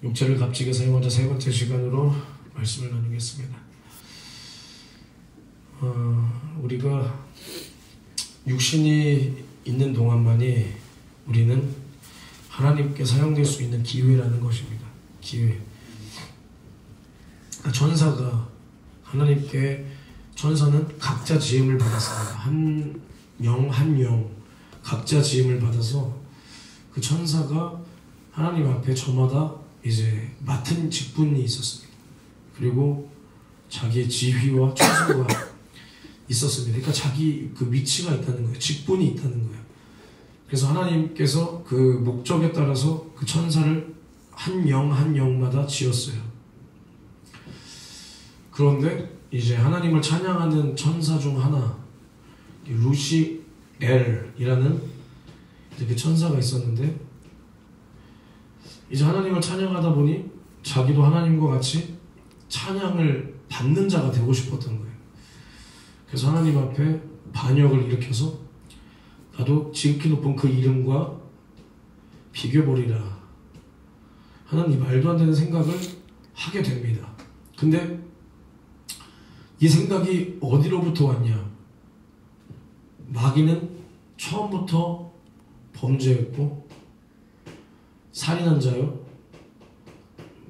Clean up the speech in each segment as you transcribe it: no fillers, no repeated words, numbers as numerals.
육체를 값지게 사용하자 세 번째 시간으로 말씀을 나누겠습니다. 우리가 육신이 있는 동안만이 우리는 하나님께 사용될 수 있는 기회라는 것입니다. 기회. 천사가 천사는 각자 지음을 받았습니다. 한 영 각자 지음을 받아서 그 천사가 하나님 앞에 저마다 이제 맡은 직분이 있었습니다. 그리고 자기의 지휘와 처소가 있었습니다. 그러니까 자기 그 위치가 있다는 거예요. 직분이 있다는 거예요. 그래서 하나님께서 그 목적에 따라서 그 천사를 한 영마다 지었어요. 그런데 이제 하나님을 찬양하는 천사 중 하나, 루시엘이라는 그 천사가 있었는데, 이제 하나님을 찬양하다 보니 자기도 하나님과 같이 찬양을 받는 자가 되고 싶었던 거예요. 그래서 하나님 앞에 반역을 일으켜서 나도 지극히 높은 그 이름과 비교보리라 하는 이 말도 안 되는 생각을 하게 됩니다. 근데 이 생각이 어디로부터 왔냐? 마귀는 처음부터 범죄했고 살인한 자요,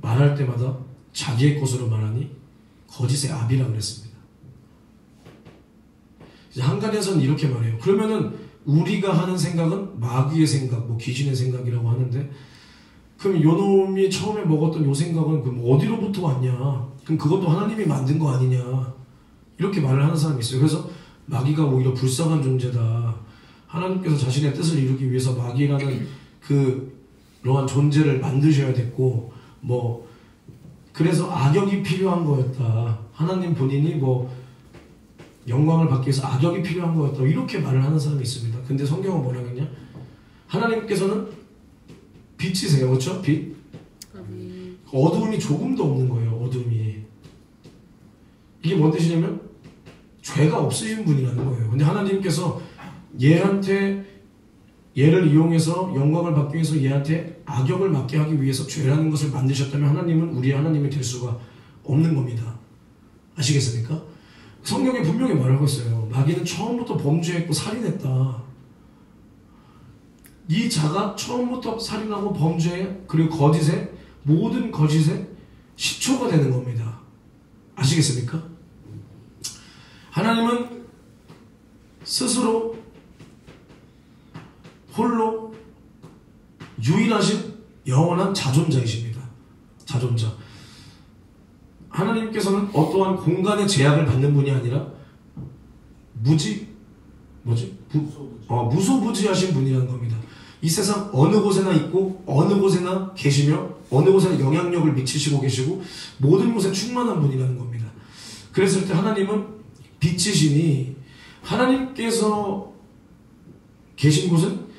말할 때마다 자기의 것으로 말하니 거짓의 아비라 그랬습니다. 이제 한간에서는 이렇게 말해요. 그러면은 우리가 하는 생각은 마귀의 생각, 뭐 귀신의 생각이라고 하는데, 그럼 요놈이 처음에 먹었던 요 생각은 그럼 어디로부터 왔냐? 그럼 그것도 하나님이 만든 거 아니냐? 이렇게 말을 하는 사람이 있어요. 그래서 마귀가 오히려 불쌍한 존재다. 하나님께서 자신의 뜻을 이루기 위해서 마귀라는 그러한 존재를 만드셔야 됐고, 뭐 그래서 악역이 필요한 거였다. 하나님 본인이 뭐 영광을 받기 위해서 악역이 필요한 거였다. 이렇게 말을 하는 사람이 있습니다. 근데 성경은 뭐라고 했냐? 하나님께서는 빛이세요. 그렇죠? 빛. 어두움이 조금도 없는 거예요. 어두움이. 이게 뭔 뜻이냐면 죄가 없으신 분이라는 거예요. 근데 하나님께서 얘를 이용해서 영광을 받기 위해서 얘한테 악역을 맡게 하기 위해서 죄라는 것을 만드셨다면 하나님은 우리의 하나님이 될 수가 없는 겁니다. 아시겠습니까? 성경에 분명히 말하고 있어요. 마귀는 처음부터 범죄했고 살인했다. 이 자가 처음부터 살인하고 범죄해, 그리고 모든 거짓의 시초가 되는 겁니다. 아시겠습니까? 하나님은 스스로 홀로 유일하신 영원한 자존자이십니다. 자존자. 하나님께서는 어떠한 공간의 제약을 받는 분이 아니라 무소부지하신 분이라는 겁니다. 이 세상 어느 곳에나 있고 어느 곳에나 계시며 어느 곳에나 영향력을 미치시고 계시고 모든 곳에 충만한 분이라는 겁니다. 그랬을 때 하나님은 빛이시니 하나님께서 계신 곳은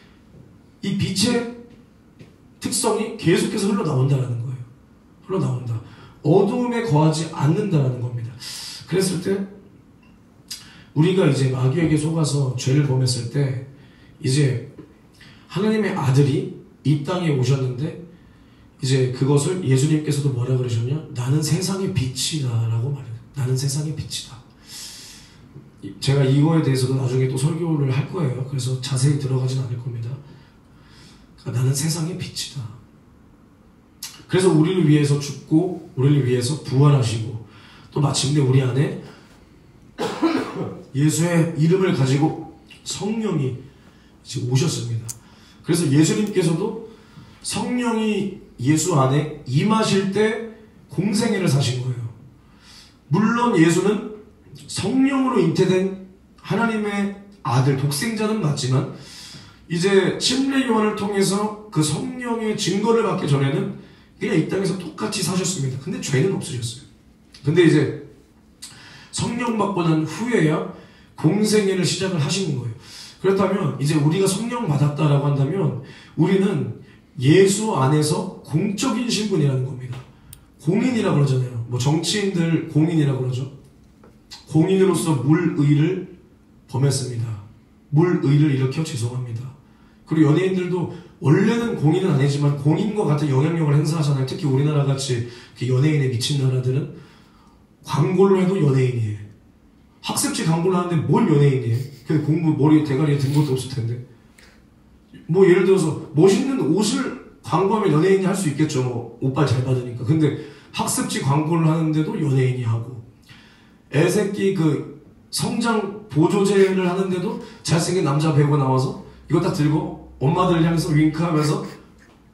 이 빛의 특성이 계속해서 흘러나온다는 거예요. 흘러나온다. 어두움에 거하지 않는다라는 겁니다. 그랬을 때 우리가 이제 마귀에게 속아서 죄를 범했을 때 이제 하나님의 아들이 이 땅에 오셨는데 이제 그것을 예수님께서도 뭐라 그러셨냐? 나는 세상의 빛이다 라고 말해요. 나는 세상의 빛이다. 제가 이거에 대해서도 나중에 또 설교를 할 거예요. 그래서 자세히 들어가진 않을 겁니다. 나는 세상의 빛이다. 그래서 우리를 위해서 죽고 우리를 위해서 부활하시고 또 마침내 우리 안에 예수의 이름을 가지고 성령이 이제 오셨습니다. 그래서 예수님께서도 성령이 예수 안에 임하실 때 공생애를 사신 거예요. 물론 예수는 성령으로 잉태된 하나님의 아들, 독생자는 맞지만 이제 침례 요한을 통해서 그 성령의 증거를 받기 전에는 그냥 이 땅에서 똑같이 사셨습니다. 근데 죄는 없으셨어요. 근데 이제 성령 받고 난 후에야 공생애를 시작을 하시는 거예요. 그렇다면 이제 우리가 성령 받았다라고 한다면 우리는 예수 안에서 공적인 신분이라는 겁니다. 공인이라고 그러잖아요. 뭐 정치인들 공인이라고 그러죠. 공인으로서 물의를 범했습니다. 물의를 일으켜 죄송합니다. 그리고 연예인들도 원래는 공인은 아니지만 공인과 같은 영향력을 행사하잖아요. 특히 우리나라 같이 연예인에 미친 나라들은 광고를 해도 연예인이에요. 학습지 광고를 하는데 뭘 연예인이에요? 그 공부 머리에 대가리에 든 것도 없을 텐데. 뭐 예를 들어서 멋있는 옷을 광고하면 연예인이 할 수 있겠죠. 뭐 옷빨 잘 받으니까. 근데 학습지 광고를 하는데도 연예인이 하고, 애새끼 그 성장 보조제를 하는데도 잘생긴 남자 배우가 나와서 이거 딱 들고 엄마들을 향해서 윙크하면서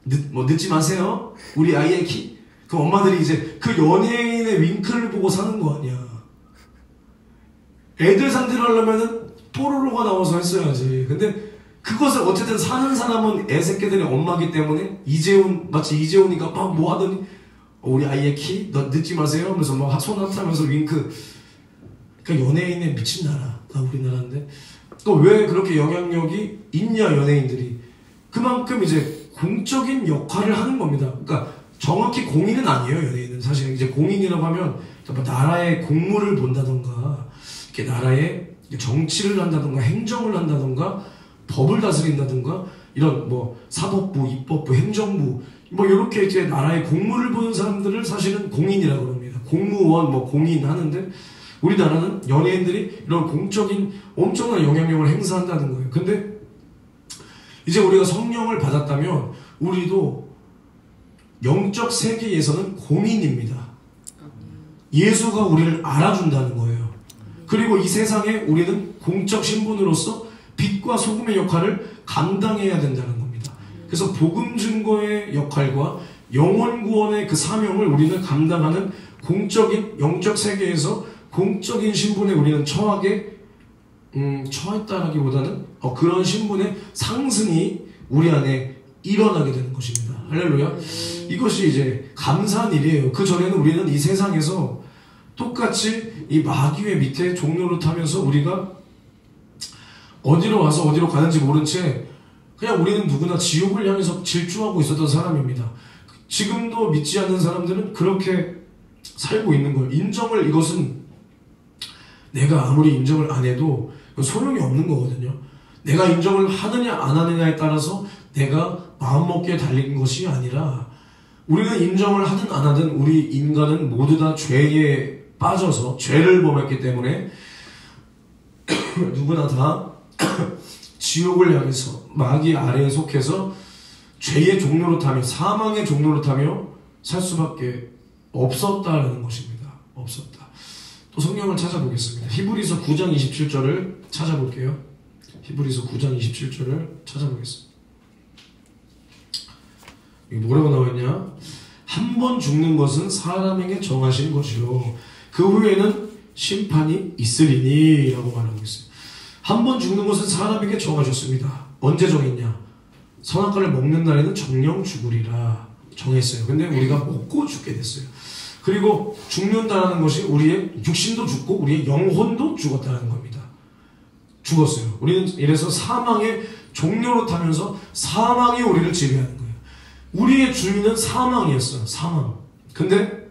늦지 마세요. 우리 아이의 그 엄마들이 이제 그 연예인의 윙크를 보고 사는 거 아니야. 애들 상대로 하려면은 뽀로로가 나와서 했어야지. 근데 그것을 어쨌든 사는 사람은 애새끼들의 엄마기 때문에 마치 이재훈이가 막 뭐 하더니 우리 아이의 너 늦지 마세요 하면서 막 손 합하면서 윙크. 그러니까 연예인에 미친 나라가 우리나라인데, 또 왜 그렇게 영향력이 있냐 연예인들이. 그만큼 이제 공적인 역할을 하는 겁니다. 그러니까 정확히 공인은 아니에요. 연예인은 사실 이제 공인이라고 하면 뭐 나라의 공무를 본다던가 이렇게 나라의 정치를 한다던가 행정을 한다던가 법을 다스린다던가 이런 뭐 사법부, 입법부, 행정부 뭐 이렇게 이제 나라의 공무를 보는 사람들을 사실은 공인이라고 합니다. 공무원, 뭐 공인 하는데, 우리나라는 연예인들이 이런 공적인 엄청난 영향력을 행사한다는 거예요. 근데 이제 우리가 성령을 받았다면 우리도 영적 세계에서는 공인입니다. 예수가 우리를 알아준다는 거예요. 그리고 이 세상에 우리는 공적 신분으로서 빛과 소금의 역할을 감당해야 된다는 겁니다. 그래서 복음 증거의 역할과 영혼 구원의 그 사명을 우리는 감당하는 공적인 영적 세계에서 공적인 신분에 우리는 처했다라기보다는 그런 신분의 상승이 우리 안에 일어나게 되는 것입니다. 할렐루야. 이것이 이제 감사한 일이에요. 그 전에는 우리는 이 세상에서 똑같이 이 마귀의 밑에 종로를 타면서 우리가 어디로 와서 어디로 가는지 모른 채 그냥 우리는 누구나 지옥을 향해서 질주하고 있었던 사람입니다. 지금도 믿지 않는 사람들은 그렇게 살고 있는 거예요. 이것은 내가 아무리 인정을 안 해도 소용이 없는 거거든요. 내가 인정을 하느냐 안 하느냐에 따라서 내가 마음먹기에 달린 것이 아니라, 우리는 인정을 하든 안 하든 우리 인간은 모두 다 죄에 빠져서 죄를 범했기 때문에 누구나 다 지옥을 향해서 마귀 아래에 속해서 죄의 종로로 타며 사망의 종로로 타며 살 수밖에 없었다라는 것입니다. 없었다. 또 성경을 찾아보겠습니다. 히브리서 9장 27절을 찾아볼게요. 히브리서 9장 27절을 찾아보겠습니다. 이게 뭐라고 나와있냐? 한 번 죽는 것은 사람에게 정하신 것이요 그 후에는 심판이 있으리니 라고 말하고 있어요. 한 번 죽는 것은 사람에게 정하셨습니다. 언제 정했냐? 선악과를 먹는 날에는 정령 죽으리라 정했어요. 근데 우리가 먹고 죽게 됐어요. 그리고 죽는다는 것이 우리의 육신도 죽고 우리의 영혼도 죽었다는 겁니다. 죽었어요. 우리는 이래서 사망의 종료로 타면서 사망이 우리를 지배하는 거예요. 우리의 주인은 사망이었어요. 사망. 근데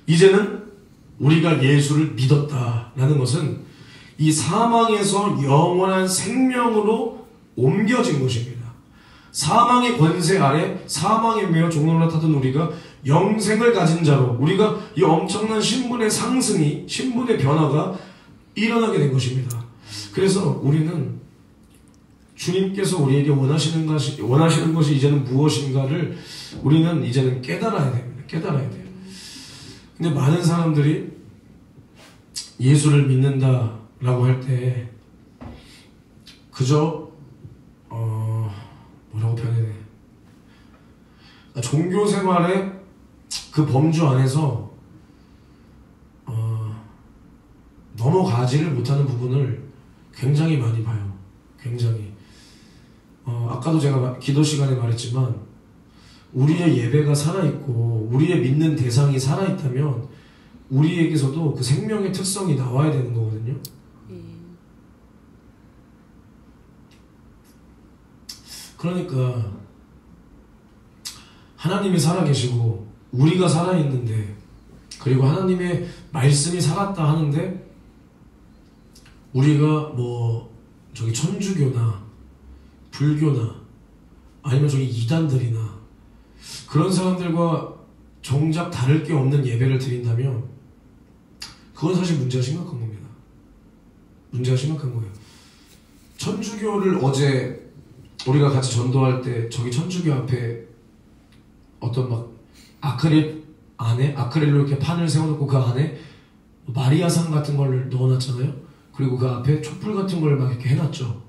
이제는 우리가 예수를 믿었다라는 것은 이 사망에서 영원한 생명으로 옮겨진 것입니다. 사망의 권세 아래 사망에 매여 종로로 타던 우리가 영생을 가진 자로, 우리가 이 엄청난 신분의 상승이, 신분의 변화가 일어나게 된 것입니다. 그래서 우리는 주님께서 우리에게 원하시는 것이 이제는 무엇인가를 우리는 이제는 깨달아야 됩니다. 깨달아야 돼요. 근데 많은 사람들이 예수를 믿는다라고 할 때 그저 뭐라고 표현해야 돼? 종교 생활의 그 범주 안에서 넘어가지를 못하는 부분을 굉장히 많이 봐요. 굉장히. 아까도 제가 기도 시간에 말했지만 우리의 예배가 살아있고 우리의 믿는 대상이 살아있다면 우리에게서도 그 생명의 특성이 나와야 되는 거거든요. 그러니까 하나님이 살아계시고 우리가 살아있는데, 그리고 하나님의 말씀이 살았다 하는데 우리가 뭐 저기 천주교나 불교나 아니면 저기 이단들이나 그런 사람들과 정작 다를 게 없는 예배를 드린다면 그건 사실 문제가 심각한 겁니다. 문제가 심각한 거예요. 천주교를 어제 우리가 같이 전도할 때 저기 천주교 앞에 어떤 막 아크릴로 이렇게 판을 세워놓고 그 안에 마리아상 같은 걸 넣어놨잖아요. 그리고 그 앞에 촛불 같은 걸 막 이렇게 해놨죠.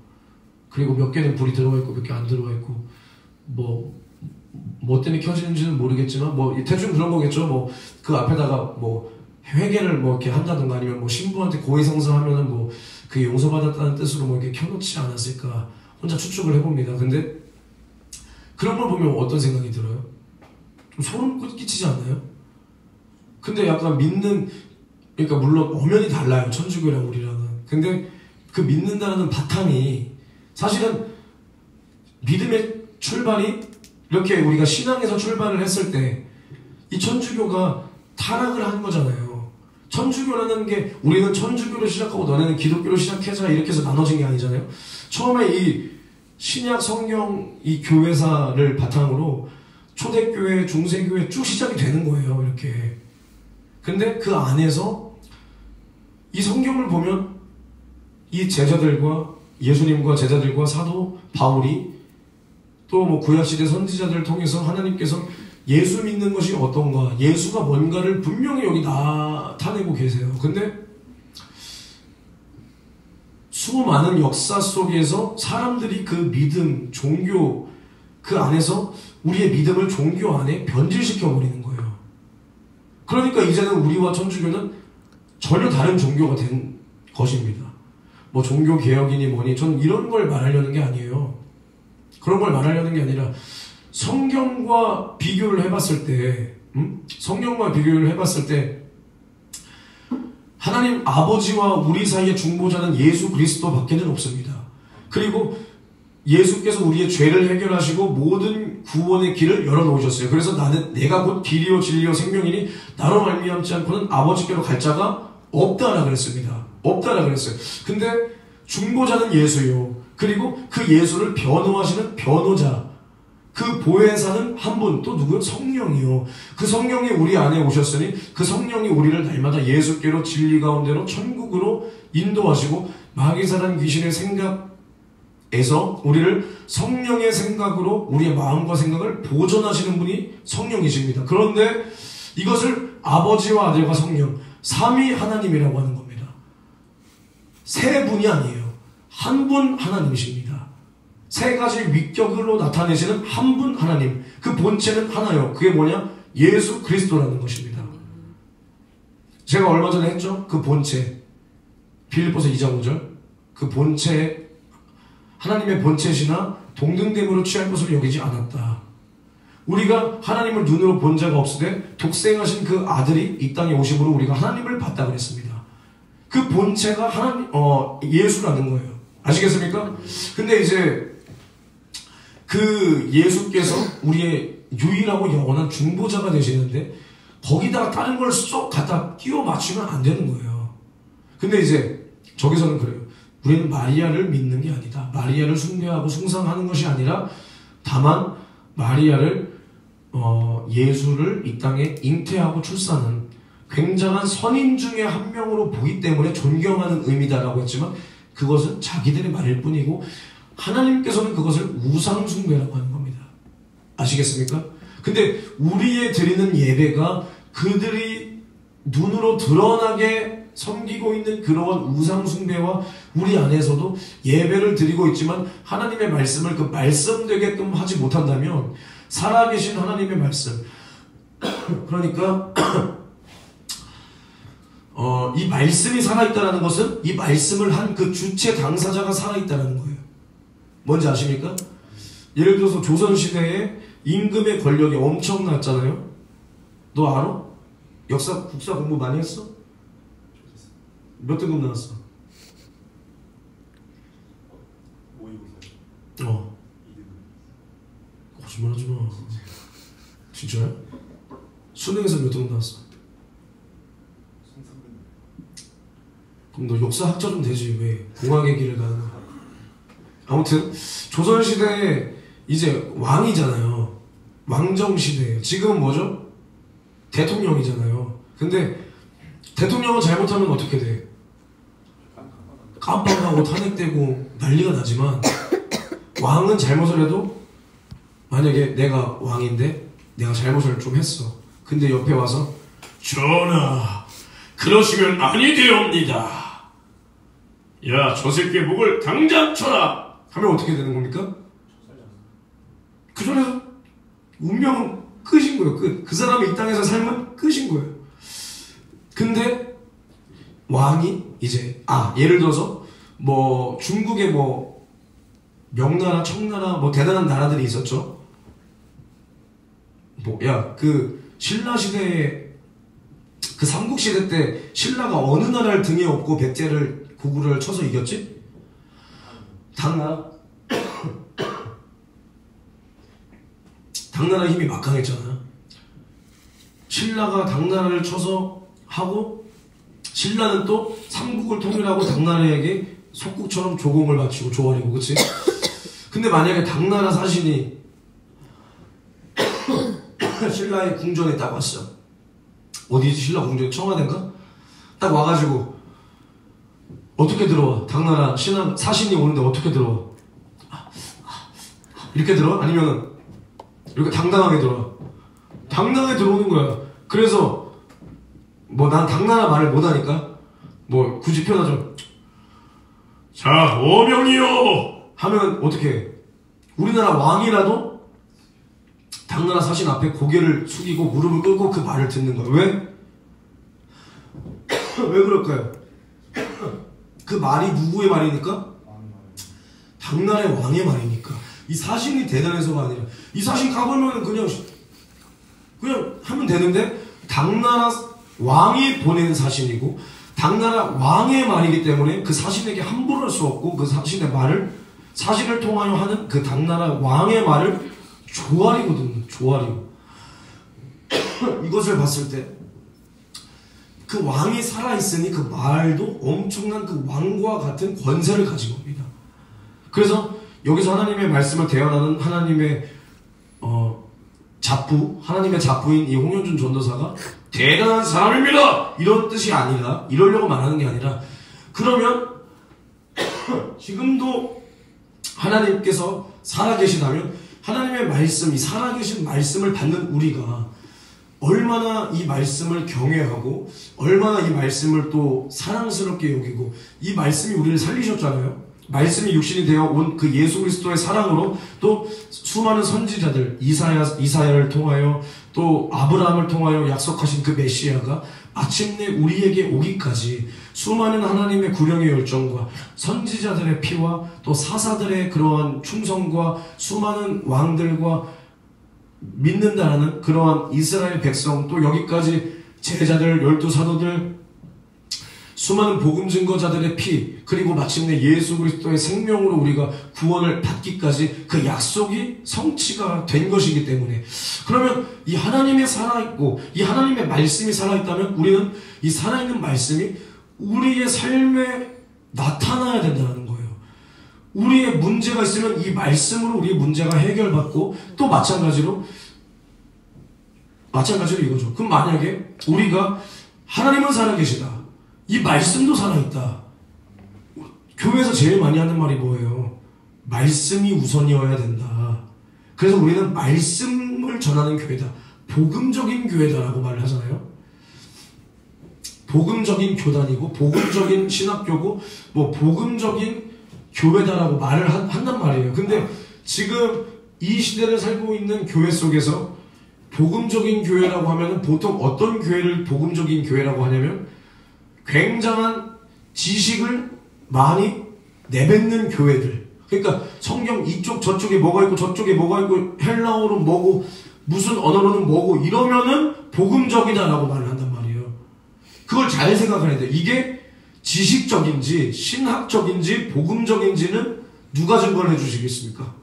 그리고 몇 개는 불이 들어와 있고 몇 개 안 들어와 있고 뭐 때문에 켜지는지는 모르겠지만 뭐 대충 그런 거겠죠. 뭐 그 앞에다가 뭐 회개를 뭐 이렇게 한다든가 아니면 뭐 신부한테 고해성사하면은 뭐 그게 용서받았다는 뜻으로 뭐 이렇게 켜놓지 않았을까 혼자 추측을 해봅니다. 근데 그런 걸 보면 어떤 생각이 들어요? 좀 소름 끼치지 않나요? 근데 약간 그러니까 물론 엄연히 달라요. 천주교랑 우리랑은. 근데 그 믿는다는 바탕이 사실은 믿음의 출발이 이렇게 우리가 신앙에서 출발을 했을 때 이 천주교가 타락을 한 거잖아요. 천주교라는 게 우리는 천주교로 시작하고 너네는 기독교로 시작해서 이렇게 해서 나눠진 게 아니잖아요. 처음에 이 신약 성경 이 교회사를 바탕으로 초대교회, 중세교회 쭉 시작이 되는 거예요. 이렇게. 근데 그 안에서 이 성경을 보면 이 제자들과 예수님과 제자들과 사도 바울이 또 뭐 구약시대 선지자들을 통해서 하나님께서 예수 믿는 것이 어떤가, 예수가 뭔가를 분명히 여기 나타내고 계세요. 근데 수많은 역사 속에서 사람들이 그 믿음, 종교 그 안에서 우리의 믿음을 종교 안에 변질시켜버리는 거예요. 그러니까 이제는 우리와 천주교는 전혀 다른 종교가 된 것입니다. 뭐 종교개혁이니 뭐니 전 이런 걸 말하려는 게 아니에요. 그런 걸 말하려는 게 아니라 성경과 비교를 해봤을 때 하나님 아버지와 우리 사이의 중보자는 예수 그리스도 밖에는 없습니다. 그리고 예수께서 우리의 죄를 해결하시고 모든 구원의 길을 열어놓으셨어요. 그래서 내가 곧 길이요 진리요 생명이니 나로 말미암지 않고는 아버지께로 갈 자가 없다라 그랬습니다. 없다라 그랬어요. 근데 중보자는 예수요. 그리고 그 예수를 변호하시는 변호자, 그 보혜사는 한 분, 또 누구요? 성령이요. 그 성령이 우리 안에 오셨으니 그 성령이 우리를 날마다 예수께로 진리 가운데로 천국으로 인도하시고 마귀사단 귀신의 생각에서 우리를 성령의 생각으로 우리의 마음과 생각을 보존하시는 분이 성령이십니다. 그런데 이것을 아버지와 아들과 성령, 삼위 하나님이라고 하는 겁니다. 세 분이 아니에요. 한 분 하나님이십니다. 세 가지 위격으로 나타내시는 한 분 하나님. 그 본체는 하나요. 그게 뭐냐? 예수 그리스도라는 것입니다. 제가 얼마 전에 했죠? 그 본체. 빌립보서 2장 5절. 그 본체, 하나님의 본체시나 동등됨으로 취할 것을 여기지 않았다. 우리가 하나님을 눈으로 본 자가 없으되 독생하신 그 아들이 이 땅에 오심으로 우리가 하나님을 봤다 그랬습니다. 그 본체가 예수라는 거예요. 아시겠습니까? 근데 이제 그 예수께서 우리의 유일하고 영원한 중보자가 되시는데 거기다가 다른 걸 쏙 갖다 끼워 맞추면 안 되는 거예요. 근데 이제 저기서는 그래요. 우리는 마리아를 믿는 게 아니다. 마리아를 숭배하고 숭상하는 것이 아니라 다만 마리아를 예수를 이 땅에 잉태하고 출산한 굉장한 선인 중에 한 명으로 보기 때문에 존경하는 의미다라고 했지만 그것은 자기들의 말일 뿐이고 하나님께서는 그것을 우상숭배라고 하는 겁니다. 아시겠습니까? 근데 우리의 드리는 예배가 그들이 눈으로 드러나게 섬기고 있는 그러한 우상숭배와 우리 안에서도 예배를 드리고 있지만 하나님의 말씀을 그 말씀되게끔 하지 못한다면 살아계신 하나님의 말씀 그러니까 이 말씀이 살아있다는 것은 이 말씀을 한 그 주체 당사자가 살아있다는 거예요. 뭔지 아십니까? 예를 들어서 조선시대에 임금의 권력이 엄청났잖아요. 너 알아? 국사 공부 많이 했어? 몇 등급 나왔어? 5.25살. 거짓말 하지 마. 진짜야? 수능에서 몇 등급 나왔어? 그럼 너 역사학자 좀 되지 왜 공학의 길을 가는 거야? 아무튼 조선시대에 이제 왕이잖아요. 왕정시대예요. 지금은 뭐죠? 대통령이잖아요. 근데 대통령은 잘못하면 어떻게 돼? 깜빡하고 탄핵되고 난리가 나지만 왕은 잘못을 해도 만약에 내가 왕인데 내가 잘못을 좀 했어. 근데 옆에 와서 전하 그러시면 아니 되옵니다. 야 저 새끼 목을 당장 쳐라 하면 어떻게 되는 겁니까? 그 전에 운명은 끝인 거예요. 끝. 그 사람이 이 땅에서 삶은 끝인 거예요. 근데 왕이 이제 예를 들어서 뭐 중국에 뭐 명나라, 청나라 뭐 대단한 나라들이 있었죠. 그 신라 시대에 그 삼국시대 때 신라가 어느 나라를 등에 업고 백제를 고구려를 쳐서 이겼지? 당나라? 당나라 힘이 막강했잖아. 신라가 당나라를 쳐서 하고 신라는 또 삼국을 통일하고 당나라에게 속국처럼 조공을 바치고 조아리고 그치? 근데 만약에 당나라 사신이 신라의 궁전에 딱 왔어. 어디지? 신라 궁전에 청와대인가? 딱 와가지고 어떻게 들어와? 당나라 사신이 오는데 어떻게 들어와? 이렇게 들어와? 아니면은 이렇게 당당하게 들어와? 당당하게 들어오는 거야. 그래서 뭐 난 당나라 말을 못하니까 뭐 굳이 표현하죠. 자, 오명이요! 하면 어떻게 해? 우리나라 왕이라도 당나라 사신 앞에 고개를 숙이고 무릎을 꿇고 그 말을 듣는 거야. 왜? 왜 그럴까요? 그 말이 누구의 말이니까? 당나라의 왕의 말이니까. 이 사신이 대단해서가 아니라 이 사신 가보면 그냥 하면 되는데 당나라 왕이 보낸 사신이고 당나라 왕의 말이기 때문에 그 사신에게 함부로 할 수 없고 그 사신의 말을 사신을 통하여 하는 그 당나라 왕의 말을 조아리거든요. 조아리고 이것을 봤을 때 그 왕이 살아있으니 그 말도 엄청난 그 왕과 같은 권세를 가진 겁니다. 그래서 여기서 하나님의 말씀을 대언하는 하나님의 하나님의 잡부인 이 홍현준 전도사가 대단한 사람입니다! 이런 뜻이 아니라, 이러려고 말하는 게 아니라, 그러면 지금도 하나님께서 살아계시다면 하나님의 말씀, 이 살아계신 말씀을 받는 우리가 얼마나 이 말씀을 경외하고 얼마나 이 말씀을 또 사랑스럽게 여기고 이 말씀이 우리를 살리셨잖아요. 말씀이 육신이 되어 온 그 예수 그리스도의 사랑으로 또 수많은 선지자들 이사야를 통하여 또 아브라함을 통하여 약속하신 그 메시아가 마침내 우리에게 오기까지 수많은 하나님의 구령의 열정과 선지자들의 피와 또 사사들의 그러한 충성과 수많은 왕들과 믿는다라는 그러한 이스라엘 백성 또 여기까지 제자들, 12사도들 수많은 복음 증거자들의 피 그리고 마침내 예수 그리스도의 생명으로 우리가 구원을 받기까지 그 약속이 성취가 된 것이기 때문에 그러면 이 하나님이 살아있고 이 하나님의 말씀이 살아있다면 우리는 이 살아있는 말씀이 우리의 삶에 나타나야 된다는 거예요. 우리의 문제가 있으면 이 말씀으로 우리의 문제가 해결받고 또 마찬가지로 이거죠. 그럼 만약에 우리가 하나님은 살아계시다. 이 말씀도 살아있다. 교회에서 제일 많이 하는 말이 뭐예요? 말씀이 우선이어야 된다. 그래서 우리는 말씀을 전하는 교회다. 복음적인 교회다라고 말을 하잖아요. 복음적인 교단이고 복음적인 신학교고 뭐 복음적인 교회다라고 말을 한단 말이에요. 근데 지금 이 시대를 살고 있는 교회 속에서 복음적인 교회라고 하면 보통 어떤 교회를 복음적인 교회라고 하냐면 굉장한 지식을 많이 내뱉는 교회들. 그러니까 성경 이쪽 저쪽에 뭐가 있고 저쪽에 뭐가 있고 헬라어로 뭐고 무슨 언어로는 뭐고 이러면은 복음적이다라고 말을 한단 말이에요. 그걸 잘 생각해야 돼요. 이게 지식적인지 신학적인지 복음적인지는 누가 증거를 해주시겠습니까?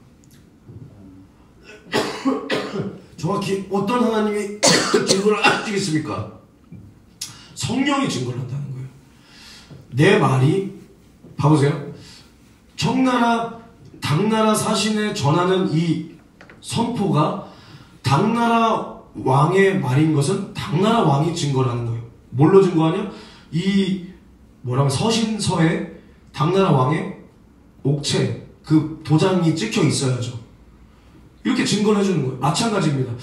정확히 어떤 하나님이 증거를 해주시겠습니까? 성령이 증거를 한다는 거예요. 내 말이 봐보세요. 청나라 당나라 사신에 전하는 이 선포가 당나라 왕의 말인 것은 당나라 왕이 증거라는 거예요. 뭘로 증거하냐? 이 서신서에 당나라 왕의 옥체, 그 도장이 찍혀 있어야죠. 이렇게 증거를 해주는 거예요. 마찬가지입니다.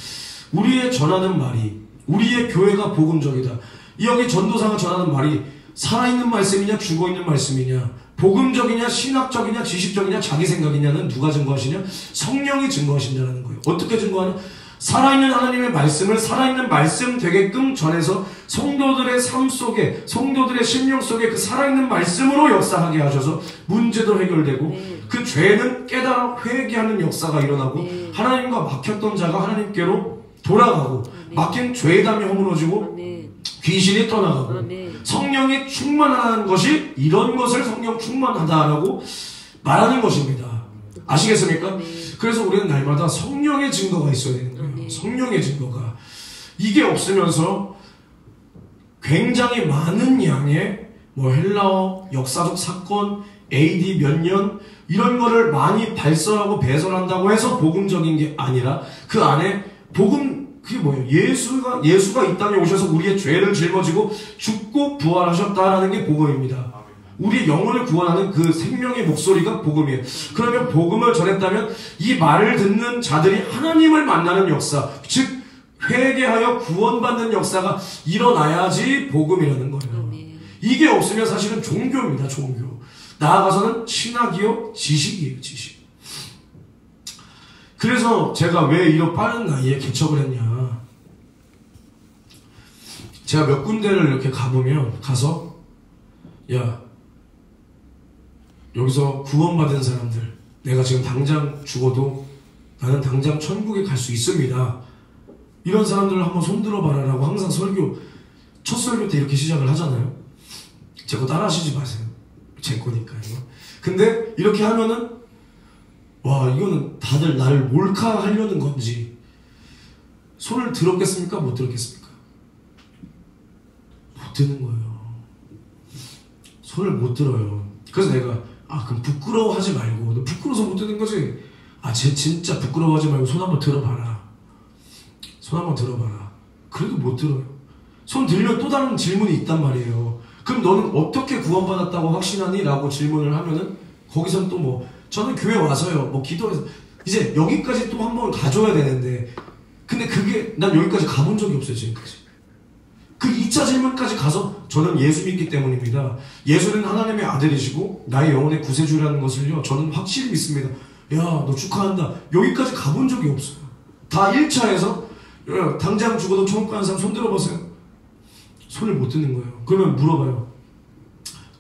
우리의 전하는 말이, 우리의 교회가 복음적이다. 여기 전도사가 전하는 말이 살아있는 말씀이냐 죽어있는 말씀이냐, 복음적이냐 신학적이냐 지식적이냐 자기 생각이냐는 누가 증거하시냐? 성령이 증거하신다는 거예요. 어떻게 증거하냐? 살아있는 하나님의 말씀을 살아있는 말씀 되게끔 전해서 성도들의 삶 속에, 성도들의 심령 속에 그 살아있는 말씀으로 역사하게 하셔서 문제도 해결되고, 네. 그 죄는 깨달아 회개하는 역사가 일어나고, 네. 하나님과 막혔던 자가 하나님께로 돌아가고, 네. 막힌 죄의 담이 허물어지고, 네. 귀신이 떠나가고, 네. 성령이 충만하다는 것이 이런 것을 성령 충만하다라고 말하는 것입니다. 아시겠습니까? 네. 그래서 우리는 날마다 성령의 증거가 있어야 되는 거예요. 성령의 증거가. 이게 없으면서 굉장히 많은 양의 헬라어, 역사적 사건, AD 몇 년 이런 거를 많이 발설하고 배설한다고 해서 복음적인 게 아니라 그 안에 복음, 그게 뭐예요? 예수가 이 땅에 오셔서 우리의 죄를 짊어지고 죽고 부활하셨다라는 게 복음입니다. 우리의 영혼을 구원하는 그 생명의 목소리가 복음이에요. 그러면 복음을 전했다면 이 말을 듣는 자들이 하나님을 만나는 역사, 즉 회개하여 구원받는 역사가 일어나야지 복음이라는 거예요. 이게 없으면 사실은 종교입니다. 종교. 나아가서는 신학이요 지식이에요. 지식. 그래서 제가 왜 이런 빠른 나이에 개척을 했냐, 제가 몇 군데를 이렇게 가서 야, 여기서 구원받은 사람들, 내가 지금 당장 죽어도 나는 당장 천국에 갈 수 있습니다, 이런 사람들을 한번 손들어봐라 라고 항상 첫 설교 때 이렇게 시작을 하잖아요. 제 거 따라 하시지 마세요. 제 거니까요. 근데 이렇게 하면은 와, 이거는 다들 나를 몰카하려는 건지 손을 들었겠습니까? 못 들었겠습니까? 못 드는 거예요. 손을 못 들어요. 그래서 내가 그럼 부끄러워하지 말고, 너 부끄러워서 못 드는 거지? 쟤 진짜 부끄러워하지 말고 손 한번 들어봐라. 손 한번 들어봐라. 그래도 못 들어요. 손 들면 또 다른 질문이 있단 말이에요. 그럼 너는 어떻게 구원받았다고 확신하니? 라고 질문을 하면은 거기서는 또 저는 교회 와서요, 기도해서 이제 여기까지 또 한 번 가줘야 되는데, 근데 그게 난 여기까지 가본 적이 없어요. 지금까지. 그 2차 질문까지 가서 저는 예수 믿기 때문입니다. 예수는 하나님의 아들이시고 나의 영혼의 구세주라는 것을요, 저는 확실히 믿습니다. 야, 너 축하한다. 여기까지 가본 적이 없어요. 다 1차에서 당장 죽어도 천국 가는 사람 손 들어보세요. 손을 못 드는 거예요. 그러면 물어봐요.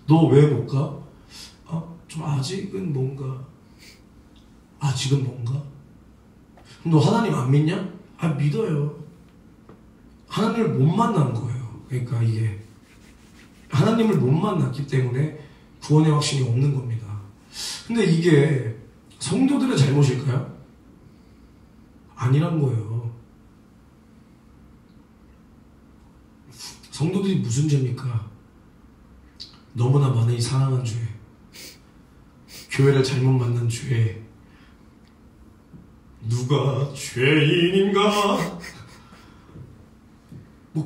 너 왜 못 가? 좀 아직은 뭔가. 아직은 뭔가? 그럼 너 하나님 안 믿냐? 믿어요. 하나님을 못 만난 거예요. 그러니까 이게 하나님을 못 만났기 때문에 구원의 확신이 없는 겁니다. 근데 이게 성도들의 잘못일까요? 아니란 거예요. 성도들이 무슨 죄입니까? 너무나 많이 사랑한 죄, 교회를 잘못 만난 죄. 누가 죄인인가?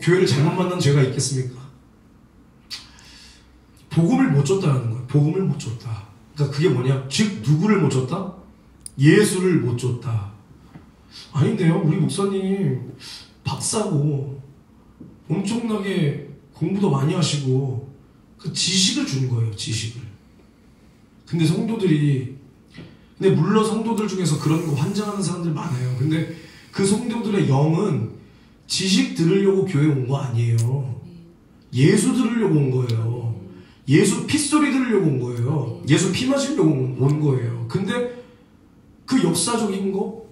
교회를 잘못 만난 죄가 있겠습니까? 복음을 못 줬다는 거예요. 복음을 못 줬다. 그러니까 그게 뭐냐? 즉 누구를 못 줬다? 예수를 못 줬다. 아닌데요? 우리 목사님 박사고 엄청나게 공부도 많이 하시고 그 지식을 준 거예요. 지식을. 근데 물론 성도들 중에서 그런 거 환장하는 사람들 많아요. 근데 그 성도들의 영은 지식 들으려고 교회 온 거 아니에요. 예수 들으려고 온 거예요. 예수 핏소리 들으려고 온 거예요. 예수 피 마시려고 온 거예요. 근데 그 역사적인 거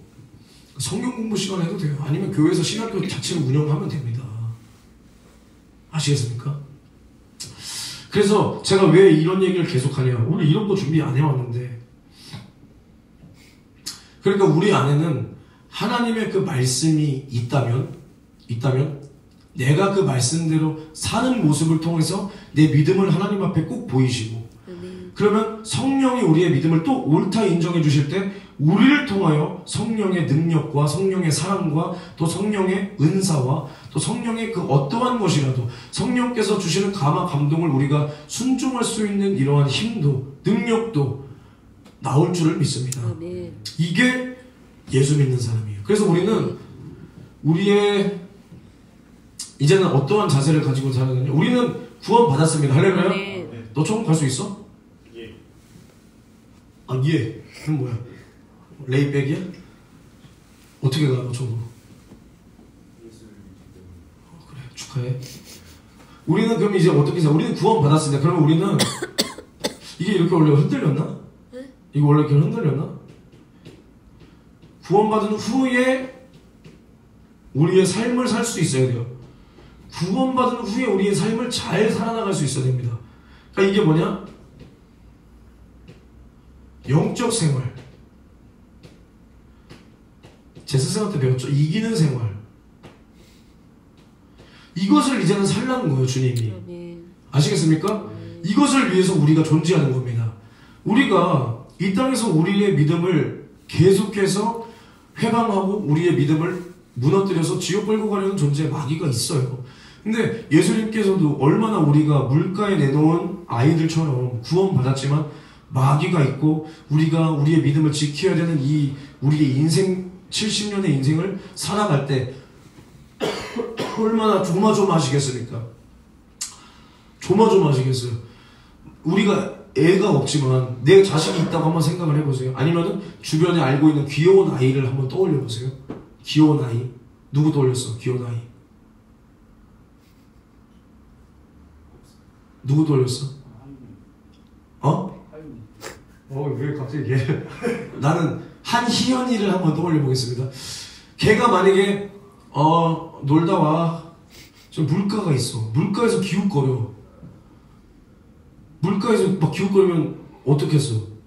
성경 공부 시간 해도 돼요. 아니면 교회에서 신학교 자체를 운영하면 됩니다. 아시겠습니까? 그래서 제가 왜 이런 얘기를 계속하냐, 우리 이런 거 준비 안 해왔는데, 그러니까 우리 안에는 하나님의 그 말씀이 있다면 내가 그 말씀대로 사는 모습을 통해서 내 믿음을 하나님 앞에 꼭 보이시고, 그러면 성령이 우리의 믿음을 또 옳다 인정해 주실 때 우리를 통하여 성령의 능력과 성령의 사랑과 또 성령의 은사와 또 성령의 그 어떠한 것이라도 성령께서 주시는 감화 감동을 우리가 순종할 수 있는 이러한 힘도 능력도 나올 줄을 믿습니다. 네. 이게 예수 믿는 사람이에요. 그래서 우리는 우리의 이제는 어떠한 자세를 가지고 살아가냐. 우리는 구원 받았습니다. 할렐루야. 네. 너 천국 갈 수 있어? 예. 아 예. 그럼 뭐야? 레이백이야? 어떻게 가 너 천국? 그래 축하해. 우리는 그럼 이제 어떻게 사? 우리는 구원 받았습니다. 그러면 우리는 이게 이렇게 원래 흔들렸나? 이거 원래 이렇게 흔들렸나? 구원받은 후에 우리의 삶을 살 수 있어야 돼요. 구원받은 후에 우리의 삶을 잘 살아나갈 수 있어야 됩니다. 그러니까 이게 뭐냐? 영적 생활. 제사생활 때 배웠죠? 이기는 생활. 이것을 이제는 살라는 거예요, 주님이. 아시겠습니까? 이것을 위해서 우리가 존재하는 겁니다. 우리가 이 땅에서 우리의 믿음을 계속해서 회방하고 우리의 믿음을 무너뜨려서 지옥 끌고 가려는 존재의 마귀가 있어요. 근데 예수님께서도 얼마나 우리가 물가에 내놓은 아이들처럼 구원받았지만 마귀가 있고 우리가 우리의 믿음을 지켜야 되는 이 우리의 인생 70년의 인생을 살아갈 때 얼마나 조마조마하시겠습니까? 조마조마하시겠어요. 우리가 애가 없지만 내 자식이 있다고 한번 생각을 해보세요. 아니면은 주변에 알고 있는 귀여운 아이를 한번 떠올려 보세요. 귀여운 아이. 누구 떠올렸어? 귀여운 아이. 누구 떠올렸어? 어? 왜 갑자기 얘를 나는 한희연이를 한번 떠올려 보겠습니다. 걔가 만약에 놀다 와. 저 물가가 있어. 물가에서 기웃거려. 물가에서 막 기웃거리면 어떻겠어?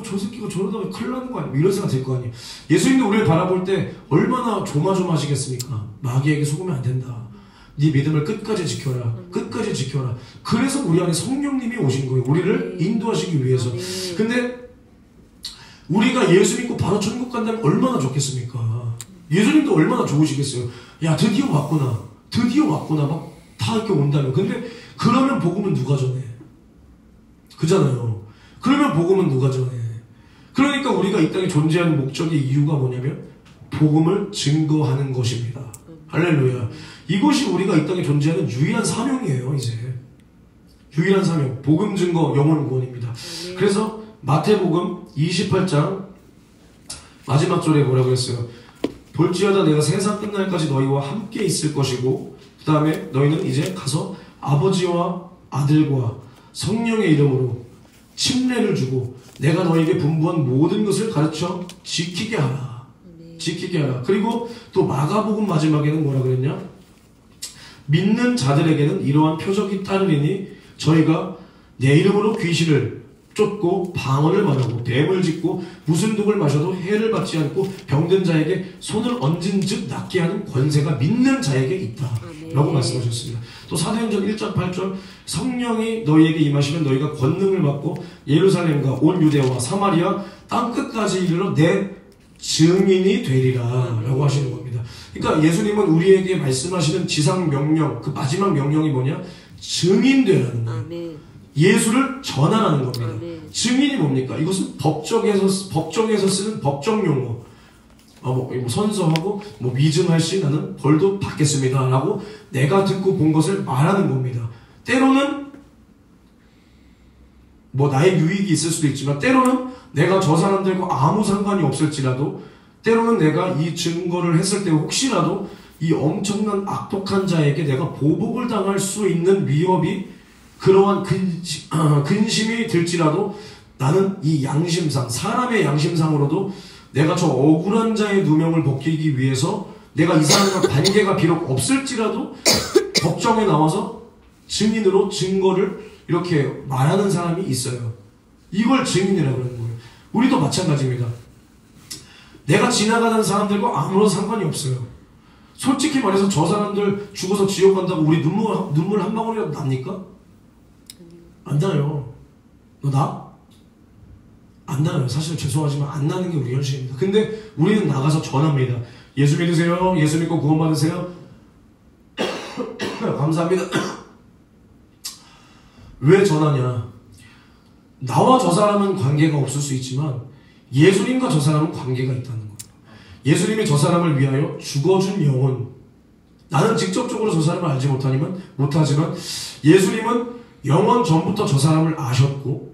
저 새끼가 저러다가 큰일 나는 거 아니야? 이런 생각 들 거 아니에요. 예수님도 우리를 바라볼 때 얼마나 조마조마하시겠습니까? 마귀에게 속으면 안 된다. 네 믿음을 끝까지 지켜라. 끝까지 지켜라. 그래서 우리 안에 성령님이 오신 거예요. 우리를 인도하시기 위해서. 근데 우리가 예수 믿고 바로 천국 간다면 얼마나 좋겠습니까? 예수님도 얼마나 좋으시겠어요. 야 드디어 왔구나. 드디어 왔구나. 막 다 이렇게 온다면. 근데 그러면 복음은 누가 전해? 그잖아요. 그러면 복음은 누가 전해? 그러니까 우리가 이 땅에 존재하는 목적의 이유가 뭐냐면 복음을 증거하는 것입니다. 할렐루야. 이것이 우리가 이 땅에 존재하는 유일한 사명이에요. 이제 유일한 사명, 복음 증거, 영혼 구원입니다. 그래서 마태복음 28장 마지막 절에 뭐라고 했어요? 볼지어다 내가 세상 끝날까지 너희와 함께 있을 것이고 그 다음에 너희는 이제 가서 아버지와 아들과 성령의 이름으로 침례를 주고 내가 너희에게 분부한 모든 것을 가르쳐 지키게 하라. 지키게 하라. 그리고 또 마가복음 마지막에는 뭐라 그랬냐? 믿는 자들에게는 이러한 표적이 따르리니 저희가 내 이름으로 귀신을 쫓고 방언을 말하고 뱀을 짖고 무슨 독을 마셔도 해를 받지 않고 병든 자에게 손을 얹은 즉 낫게 하는 권세가 믿는 자에게 있다 라고 말씀하셨습니다. 또 사도행전 1장 8절 성령이 너희에게 임하시면 너희가 권능을 받고 예루살렘과 온 유대와 사마리아 땅끝까지 이르러 내 증인이 되리라 라고 하시는 겁니다. 그러니까 예수님은 우리에게 말씀하시는 지상 명령, 그 마지막 명령이 뭐냐? 증인 되라는 거예요. 예수를 전하라는 겁니다. 증인이 뭡니까? 이것은 법정에서 쓰는 법정 용어. 뭐 선서하고 위증할 시 나는 벌도 받겠습니다 라고 내가 듣고 본 것을 말하는 겁니다. 때로는 나의 유익이 있을 수도 있지만 때로는 내가 저 사람들과 아무 상관이 없을지라도 때로는 내가 이 증거를 했을 때 혹시라도 이 엄청난 악독한 자에게 내가 보복을 당할 수 있는 위협이 그러한 근심이 들지라도 나는 이 양심상 사람의 양심상으로도 내가 저 억울한 자의 누명을 벗기기 위해서 내가 이 사람과 관계가 비록 없을지라도 법정에 나와서 증인으로 증거를 이렇게 말하는 사람이 있어요. 이걸 증인이라고 하는 거예요. 우리도 마찬가지입니다. 내가 지나가는 사람들과 아무런 상관이 없어요. 솔직히 말해서 저 사람들 죽어서 지옥 간다고 우리 눈물 한 방울이라도 납니까? 안 나요. 너 나? 안 나요. 사실 죄송하지만 안 나는 게 우리 현실입니다. 근데 우리는 나가서 전합니다. 예수 믿으세요. 예수 믿고 구원 받으세요. 감사합니다. 왜 전하냐? 나와 저 사람은 관계가 없을 수 있지만 예수님과 저 사람은 관계가 있다는 거예요. 예수님이 저 사람을 위하여 죽어준 영혼. 나는 직접적으로 저 사람을 알지 못하지만 예수님은 영원 전부터 저 사람을 아셨고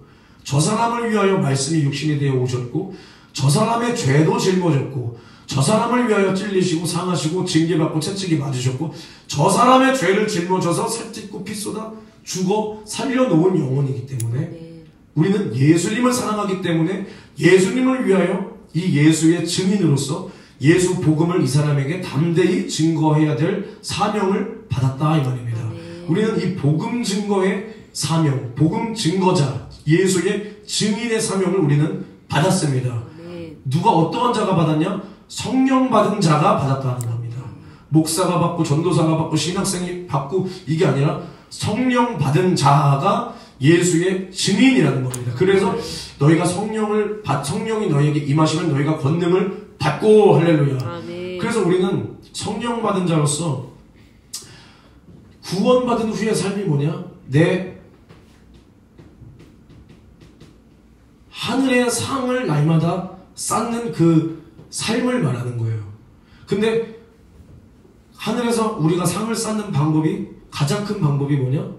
저 사람을 위하여 말씀이 육신이 되어 오셨고 저 사람의 죄도 짊어졌고 저 사람을 위하여 찔리시고 상하시고 징계받고 채찍이 맞으셨고 저 사람의 죄를 짊어져서 살찢고 피 쏟아 죽어 살려놓은 영혼이기 때문에 우리는 예수님을 사랑하기 때문에 예수님을 위하여 이 예수의 증인으로서 예수 복음을 이 사람에게 담대히 증거해야 될 사명을 받았다 이 말입니다. 우리는 이 복음 증거의 사명, 복음 증거자, 예수의 증인의 사명을 우리는 받았습니다. 누가 어떠한 자가 받았냐? 성령 받은 자가 받았다는 겁니다. 목사가 받고 전도사가 받고 신학생이 받고 이게 아니라 성령 받은 자가 예수의 증인이라는 겁니다. 그래서 너희가 성령이 너희에게 임하시면 너희가 권능을 받고 할렐루야. 아멘. 그래서 우리는 성령 받은 자로서 구원받은 후의 삶이 뭐냐? 내 하늘의 상을 날마다 쌓는 그 삶을 말하는 거예요. 근데 하늘에서 우리가 상을 쌓는 방법이 가장 큰 방법이 뭐냐?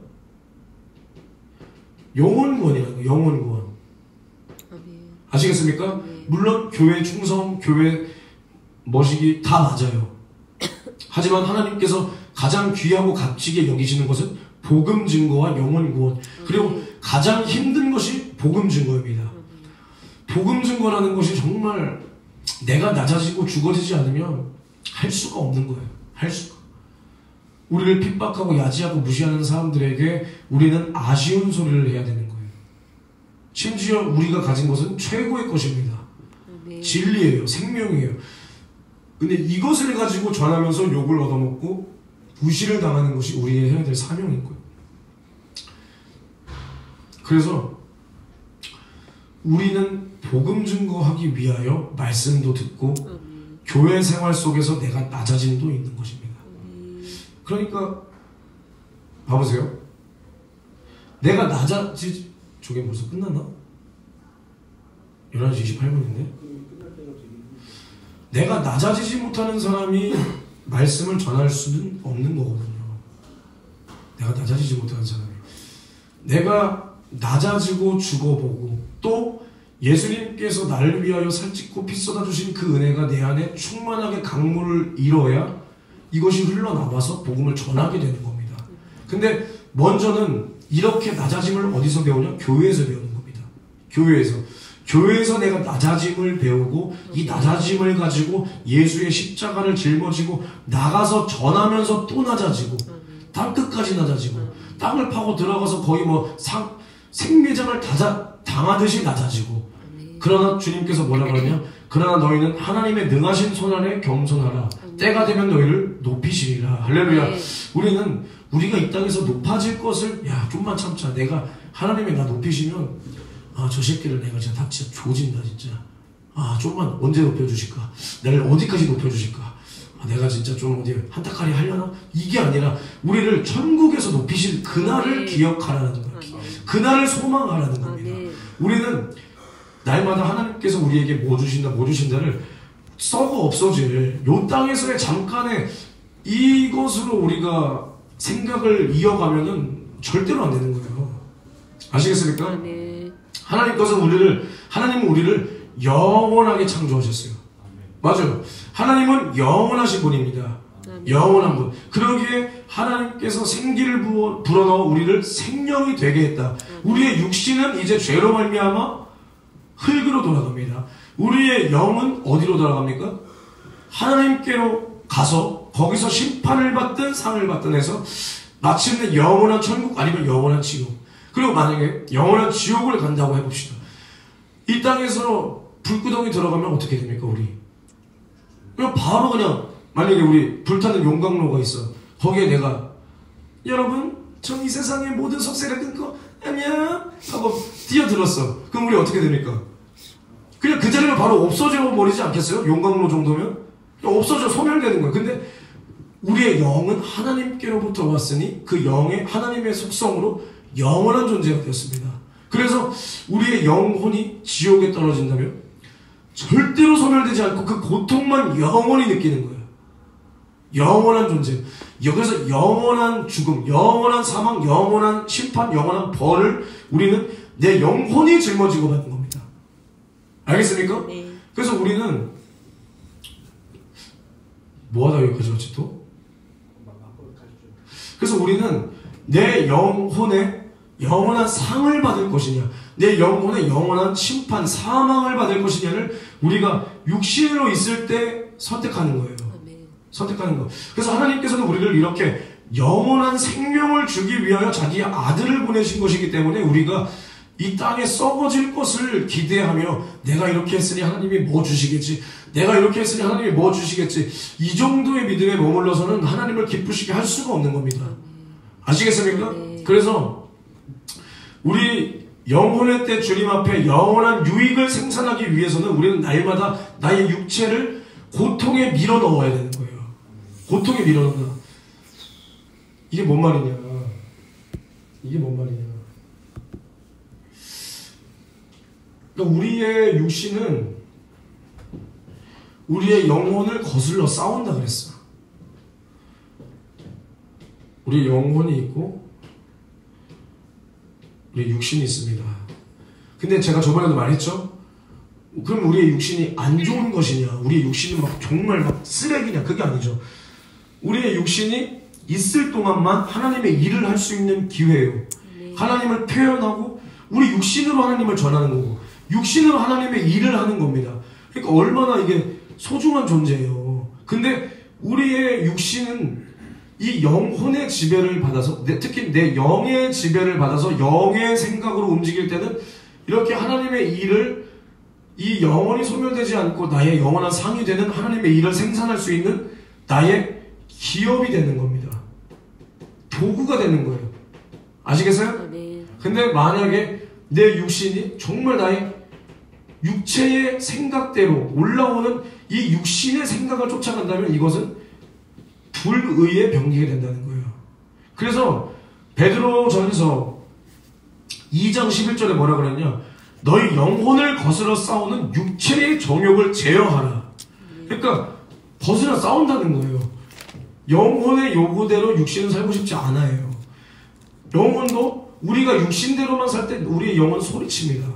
영혼구원이라는 거예요. 영혼구원. 아시겠습니까? 물론 교회 충성, 교회 멋이기 다 맞아요. 하지만 하나님께서 가장 귀하고 값지게 여기시는 것은 복음 증거와 영혼 구원. 그리고 가장 힘든 것이 복음 증거입니다. 복음 증거라는 것이 정말 내가 낮아지고 죽어지지 않으면 할 수가 없는 거예요. 할 수가. 우리를 핍박하고 야지하고 무시하는 사람들에게 우리는 아쉬운 소리를 해야 되는 거예요. 심지어 우리가 가진 것은 최고의 것입니다. 진리예요. 생명이에요. 근데 이것을 가지고 전하면서 욕을 얻어먹고 무시를 당하는 것이 우리의 해야 될 사명인 거예요. 그래서 우리는 복음 증거하기 위하여 말씀도 듣고 교회 생활 속에서 내가 낮아짐도 있는 것입니다. 그러니까 봐보세요. 내가 저게 벌써 끝났나? 11시 28분인데 내가 낮아지지 못하는 사람이 말씀을 전할 수는 없는 거거든요. 내가 낮아지지 못하는 사람이. 내가 낮아지고 죽어보고 또 예수님께서 나를 위하여 살찌고 피 쏟아주신 그 은혜가 내 안에 충만하게 강물을 이뤄야 이것이 흘러나와서 복음을 전하게 되는 겁니다. 근데 먼저는 이렇게 낮아짐을 어디서 배우냐? 교회에서 배우는 겁니다. 교회에서 내가 낮아짐을 배우고 이 낮아짐을 가지고 예수의 십자가를 짊어지고 나가서 전하면서 또 낮아지고 땅끝까지 낮아지고 땅을 파고 들어가서 거의 생매장을 당하듯이 낮아지고 그러나 주님께서 뭐라고 하냐? 그러나 너희는 하나님의 능하신 손 아래 겸손하라. 때가 되면 너희를 높이시리라. 할렐루야. 우리가 이 땅에서 높아질 것을 좀만 참자. 하나님이 나 높이시면 저 새끼를 내가 진짜 조진다 진짜. 좀만 언제 높여주실까? 나를 어디까지 높여주실까? 내가 진짜 좀 어디 한타까리 하려나? 이게 아니라 우리를 천국에서 높이실 그날을 기억하라는 거예요. 그날을 소망하라는 겁니다. 우리는 날마다 하나님께서 우리에게 뭐 주신다를 썩어 없어질 요 땅에서의 잠깐의 이것으로 우리가 생각을 이어가면은 절대로 안 되는 거예요. 아시겠습니까? 하나님은 우리를 영원하게 창조하셨어요. 맞아요. 하나님은 영원하신 분입니다. 영원한 분. 그러기에 하나님께서 생기를 불어넣어 우리를 생명이 되게 했다. 우리의 육신은 이제 죄로 말미암아 흙으로 돌아갑니다. 우리의 영은 어디로 돌아갑니까? 하나님께로 가서 거기서 심판을 받든 상을 받든 해서 마침내 영원한 천국 아니면 영원한 지옥. 그리고 만약에 영원한 지옥을 간다고 해봅시다. 이 땅에서 불구덩이 들어가면 어떻게 됩니까? 우리 그냥 만약에 우리 불타는 용광로가 있어. 거기에 내가 여러분 전 이 세상의 모든 속세를 끊고 안녕 하고 뛰어들었어. 그럼 우리 어떻게 됩니까? 그냥 그 자리로 바로 없어져 버리지 않겠어요? 용광로 정도면? 그냥 없어져 소멸되는 거예요. 근데 우리의 영은 하나님께로부터 왔으니 그 영의 하나님의 속성으로 영원한 존재가 되었습니다. 그래서 우리의 영혼이 지옥에 떨어진다면 절대로 소멸되지 않고 그 고통만 영원히 느끼는 거예요. 영원한 존재. 여기서 영원한 죽음, 영원한 사망, 영원한 심판, 영원한 벌을 우리는 내 영혼이 짊어지고 받는 겁니다. 알겠습니까? 네. 그래서 우리는 뭐하다 여기까지 왔지 또? 그래서 우리는 내 영혼에 영원한 상을 받을 것이냐, 내 영혼에 영원한 심판, 사망을 받을 것이냐를 우리가 육신으로 있을 때 선택하는 거예요. 선택하는 거. 그래서 하나님께서는 우리를 이렇게 영원한 생명을 주기 위하여 자기의 아들을 보내신 것이기 때문에 우리가 이 땅에 썩어질 것을 기대하며 내가 이렇게 했으니 하나님이 뭐 주시겠지, 내가 이렇게 했으니 하나님이 뭐 주시겠지, 이 정도의 믿음에 머물러서는 하나님을 기쁘시게 할 수가 없는 겁니다. 아시겠습니까? 그래서 우리 영혼의 때 주님 앞에 영원한 유익을 생산하기 위해서는 우리는 날마다 나의 육체를 고통에 밀어 넣어야 되는 거예요. 고통에 밀어 넣는다. 이게 뭔 말이냐? 이게 뭔 말이냐? 그러니까 우리의 육신은 우리의 영혼을 거슬러 싸운다 그랬어. 우리의 영혼이 있고 우리의 육신이 있습니다. 근데 제가 저번에도 말했죠? 그럼 우리의 육신이 안 좋은 것이냐, 우리의 육신은 막 정말 막 쓰레기냐, 그게 아니죠. 우리의 육신이 있을 동안만 하나님의 일을 할 수 있는 기회예요. 하나님을 표현하고 우리 육신으로 하나님을 전하는 거고 육신으로 하나님의 일을 하는 겁니다. 그러니까 얼마나 이게 소중한 존재예요. 근데 우리의 육신은 이 영혼의 지배를 받아서, 특히 내 영의 지배를 받아서 영의 생각으로 움직일 때는 이렇게 하나님의 일을, 이 영혼이 소멸되지 않고 나의 영원한 상이 되는 하나님의 일을 생산할 수 있는 나의 기업이 되는 겁니다. 도구가 되는 거예요. 아시겠어요? 네. 근데 만약에 내 육신이 정말 나의 육체의 생각대로 올라오는 이 육신의 생각을 쫓아간다면 이것은 불의의 병기가 된다는 거예요. 그래서 베드로전서 2장 11절에 뭐라 그랬냐? 너희 영혼을 거스러 싸우는 육체의 정욕을 제어하라. 그러니까 거스러 싸운다는 거예요. 영혼의 요구대로 육신은 살고 싶지 않아요. 영혼도 우리가 육신대로만 살 때 우리의 영혼은 소리칩니다.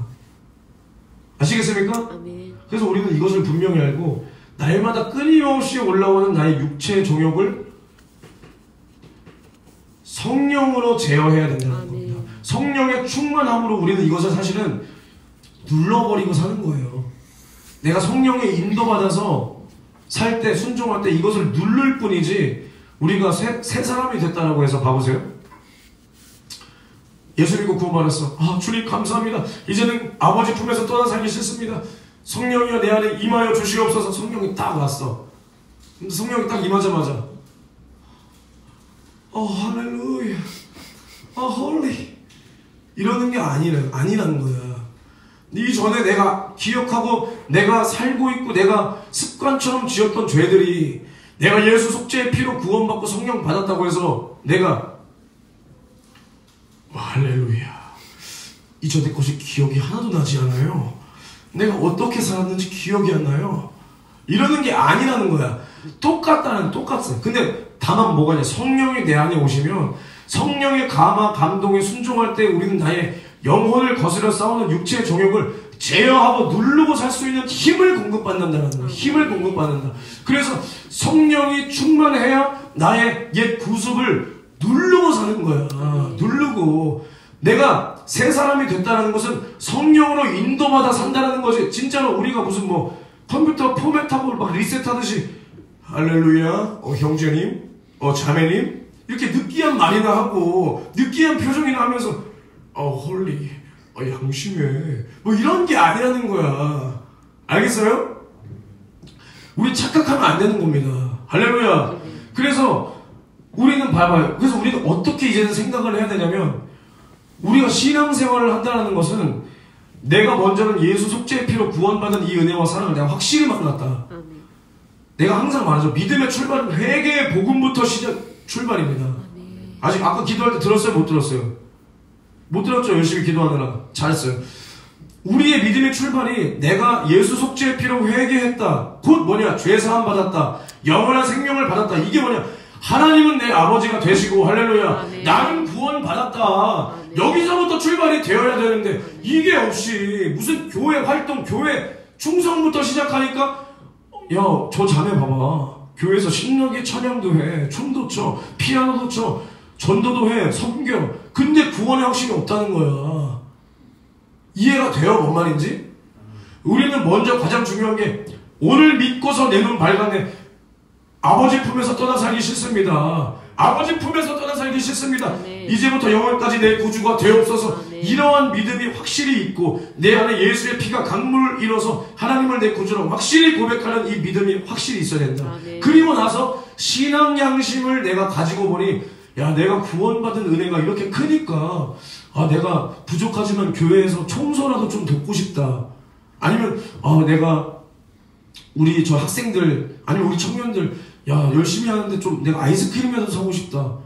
아시겠습니까? 아멘. 그래서 우리는 이것을 분명히 알고 날마다 끊임없이 올라오는 나의 육체의 정욕을 성령으로 제어해야 된다는 겁니다. 성령의 충만함으로 우리는 이것을 사실은 눌러버리고 사는 거예요. 내가 성령의 인도받아서 살 때, 순종할 때 이것을 누를 뿐이지 우리가 새 사람이 됐다라고 해서 봐보세요. 예수 믿고 구원받았어. 아, 주님 감사합니다. 이제는 아버지 품에서 떠나 살기 싫습니다. 성령이여 내 안에 임하여 주시옵소서. 성령이 딱 왔어. 근데 성령이 딱 임하자마자 할렐루야, 홀리 이러는 게 아니라는 거야. 이전에 내가 기억하고 내가 살고 있고 내가 습관처럼 지었던 죄들이 내가 예수 속죄의 피로 구원받고 성령 받았다고 해서 내가 할렐루야, 이전의 것이 기억이 하나도 나지 않아요. 내가 어떻게 살았는지 기억이 안 나요. 이러는 게 아니라는 거야. 똑같어요. 근데 다만 뭐가 있냐, 성령이 내 안에 오시면 성령의 감화 감동에 순종할 때 우리는 나의 영혼을 거스려 싸우는 육체의 정욕을 제어하고 누르고 살 수 있는 힘을 공급받는다는 거예요. 힘을 공급받는다. 그래서 성령이 충만해야 나의 옛 구습을 누르고 사는 거야. 누르고. 내가 새 사람이 됐다는 것은 성령으로 인도받아 산다는 거지. 진짜로 우리가 무슨 뭐 컴퓨터 포맷하고 막 리셋하듯이 할렐루야, 형제님, 자매님 이렇게 느끼한 말이나 하고 느끼한 표정이나 하면서 홀리, 양심해 뭐 이런 게 아니라는 거야. 알겠어요? 우리 착각하면 안 되는 겁니다. 할렐루야. 그래서 우리는 봐봐요. 그래서 우리는 어떻게 이제는 생각을 해야 되냐면, 우리가 신앙생활을 한다는 것은 내가 먼저는 예수 속죄의 피로 구원받은 이 은혜와 사랑을 내가 확실히 만났다. 내가 항상 말하죠. 믿음의 출발은 회개의 복음부터 출발입니다. 아직 아까 기도할 때 들었어요? 못 들었어요? 못 들었죠? 열심히 기도하느라. 잘했어요. 우리의 믿음의 출발이 내가 예수 속죄의 피로 회개했다. 곧 뭐냐? 죄사함 받았다. 영원한 생명을 받았다. 이게 뭐냐? 하나님은 내 아버지가 되시고 할렐루야. 나는 구원 받았다. 여기서부터 출발이 되어야 되는데 이게 없이 무슨 교회 활동, 교회 충성부터 시작하니까 야, 저 자매 봐봐. 교회에서 신나게 찬양도 해. 춤도 춰. 피아노도 쳐. 전도도 해. 섬겨. 근데 구원의 확신이 없다는 거야. 이해가 돼요? 뭔 말인지? 우리는 먼저 가장 중요한 게 오늘 믿고서 내 눈 밝았네. 아버지 품에서 떠나 살기 싫습니다. 아버지 품에서 떠나 살기 싫습니다. 이제부터 영원까지 내 구주가 되옵소서. 이러한 믿음이 확실히 있고 내 안에 예수의 피가 강물을 일어서 하나님을 내 구주로 확실히 고백하는 이 믿음이 확실히 있어야 된다. 그리고 나서 신앙 양심을 내가 가지고 보니 야, 내가 구원받은 은혜가 이렇게 크니까 아, 내가 부족하지만 교회에서 청소라도 좀 돕고 싶다. 아니면 내가 우리 저 학생들 아니면 우리 청년들 야, 열심히 하는데 좀 내가 아이스크림이라도 사고 싶다.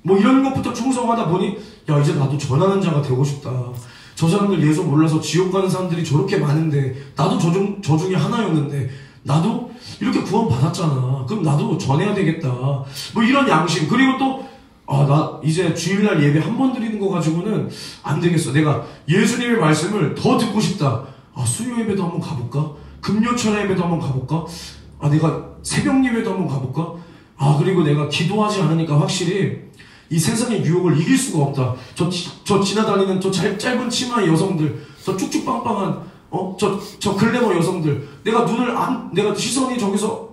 뭐 이런 것부터 충성하다 보니 야, 이제 나도 전하는 자가 되고 싶다. 저 사람들 예수 몰라서 지옥 가는 사람들이 저렇게 많은데 나도 저 중에 하나였는데 나도 이렇게 구원 받았잖아. 그럼 나도 전해야 되겠다. 뭐 이런 양심. 그리고 또 나 이제 주일날 예배 한 번 드리는 거 가지고는 안 되겠어. 내가 예수님의 말씀을 더 듣고 싶다. 수요 예배도 한번 가볼까? 금요철 예배도 한번 가볼까? 내가 새벽 예배도 한번 가볼까? 그리고 내가 기도하지 않으니까 확실히 이 세상의 유혹을 이길 수가 없다. 저 지나다니는 저 짧은 치마의 여성들, 저 쭉쭉빵빵한 저 글래머 여성들, 내가 시선이 저기서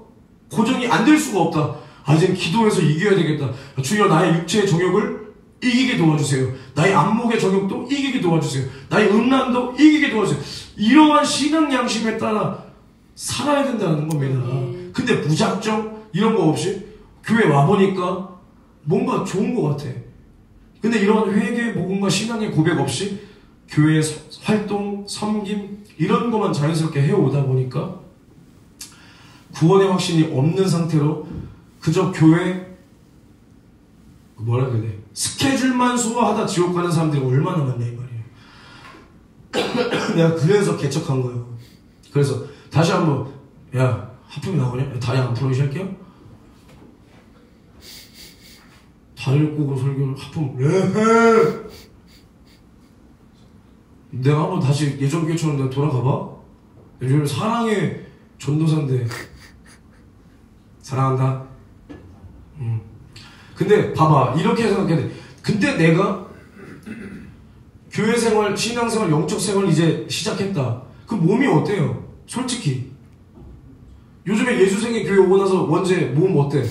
고정이 안 될 수가 없다. 이제 기도해서 이겨야 되겠다. 주여, 나의 육체의 정욕을 이기게 도와주세요. 나의 안목의 정욕도 이기게 도와주세요. 나의 음란도 이기게 도와주세요. 이러한 신앙 양심에 따라 살아야 된다는 겁니다. 근데 무작정 이런 거 없이 교회 와보니까 뭔가 좋은 것 같아. 근데 이런 회개, 복음과 신앙의 고백 없이 교회 활동, 섬김 이런 것만 자연스럽게 해오다 보니까 구원의 확신이 없는 상태로 그저 교회 뭐라 그래야 돼? 스케줄만 소화하다 지옥 가는 사람들이 얼마나 많냐 이 말이에요. 내가 그래서 개척한 거예요. 그래서 다시 한번 야, 하품이 나오냐? 다리 안 풀어주시 할게요. 다리를 꼬고 설교를 하품 내가 한번 다시 예전 교회처럼 내가 돌아가봐. 요즘 사랑의 전도사인데 사랑한다. 근데 봐봐, 이렇게 생각해야 돼. 근데 내가 교회 생활, 신앙 생활, 영적 생활 이제 시작했다. 그 몸이 어때요? 솔직히 요즘에 예수생의 교회 오고 나서 원재 몸 어때?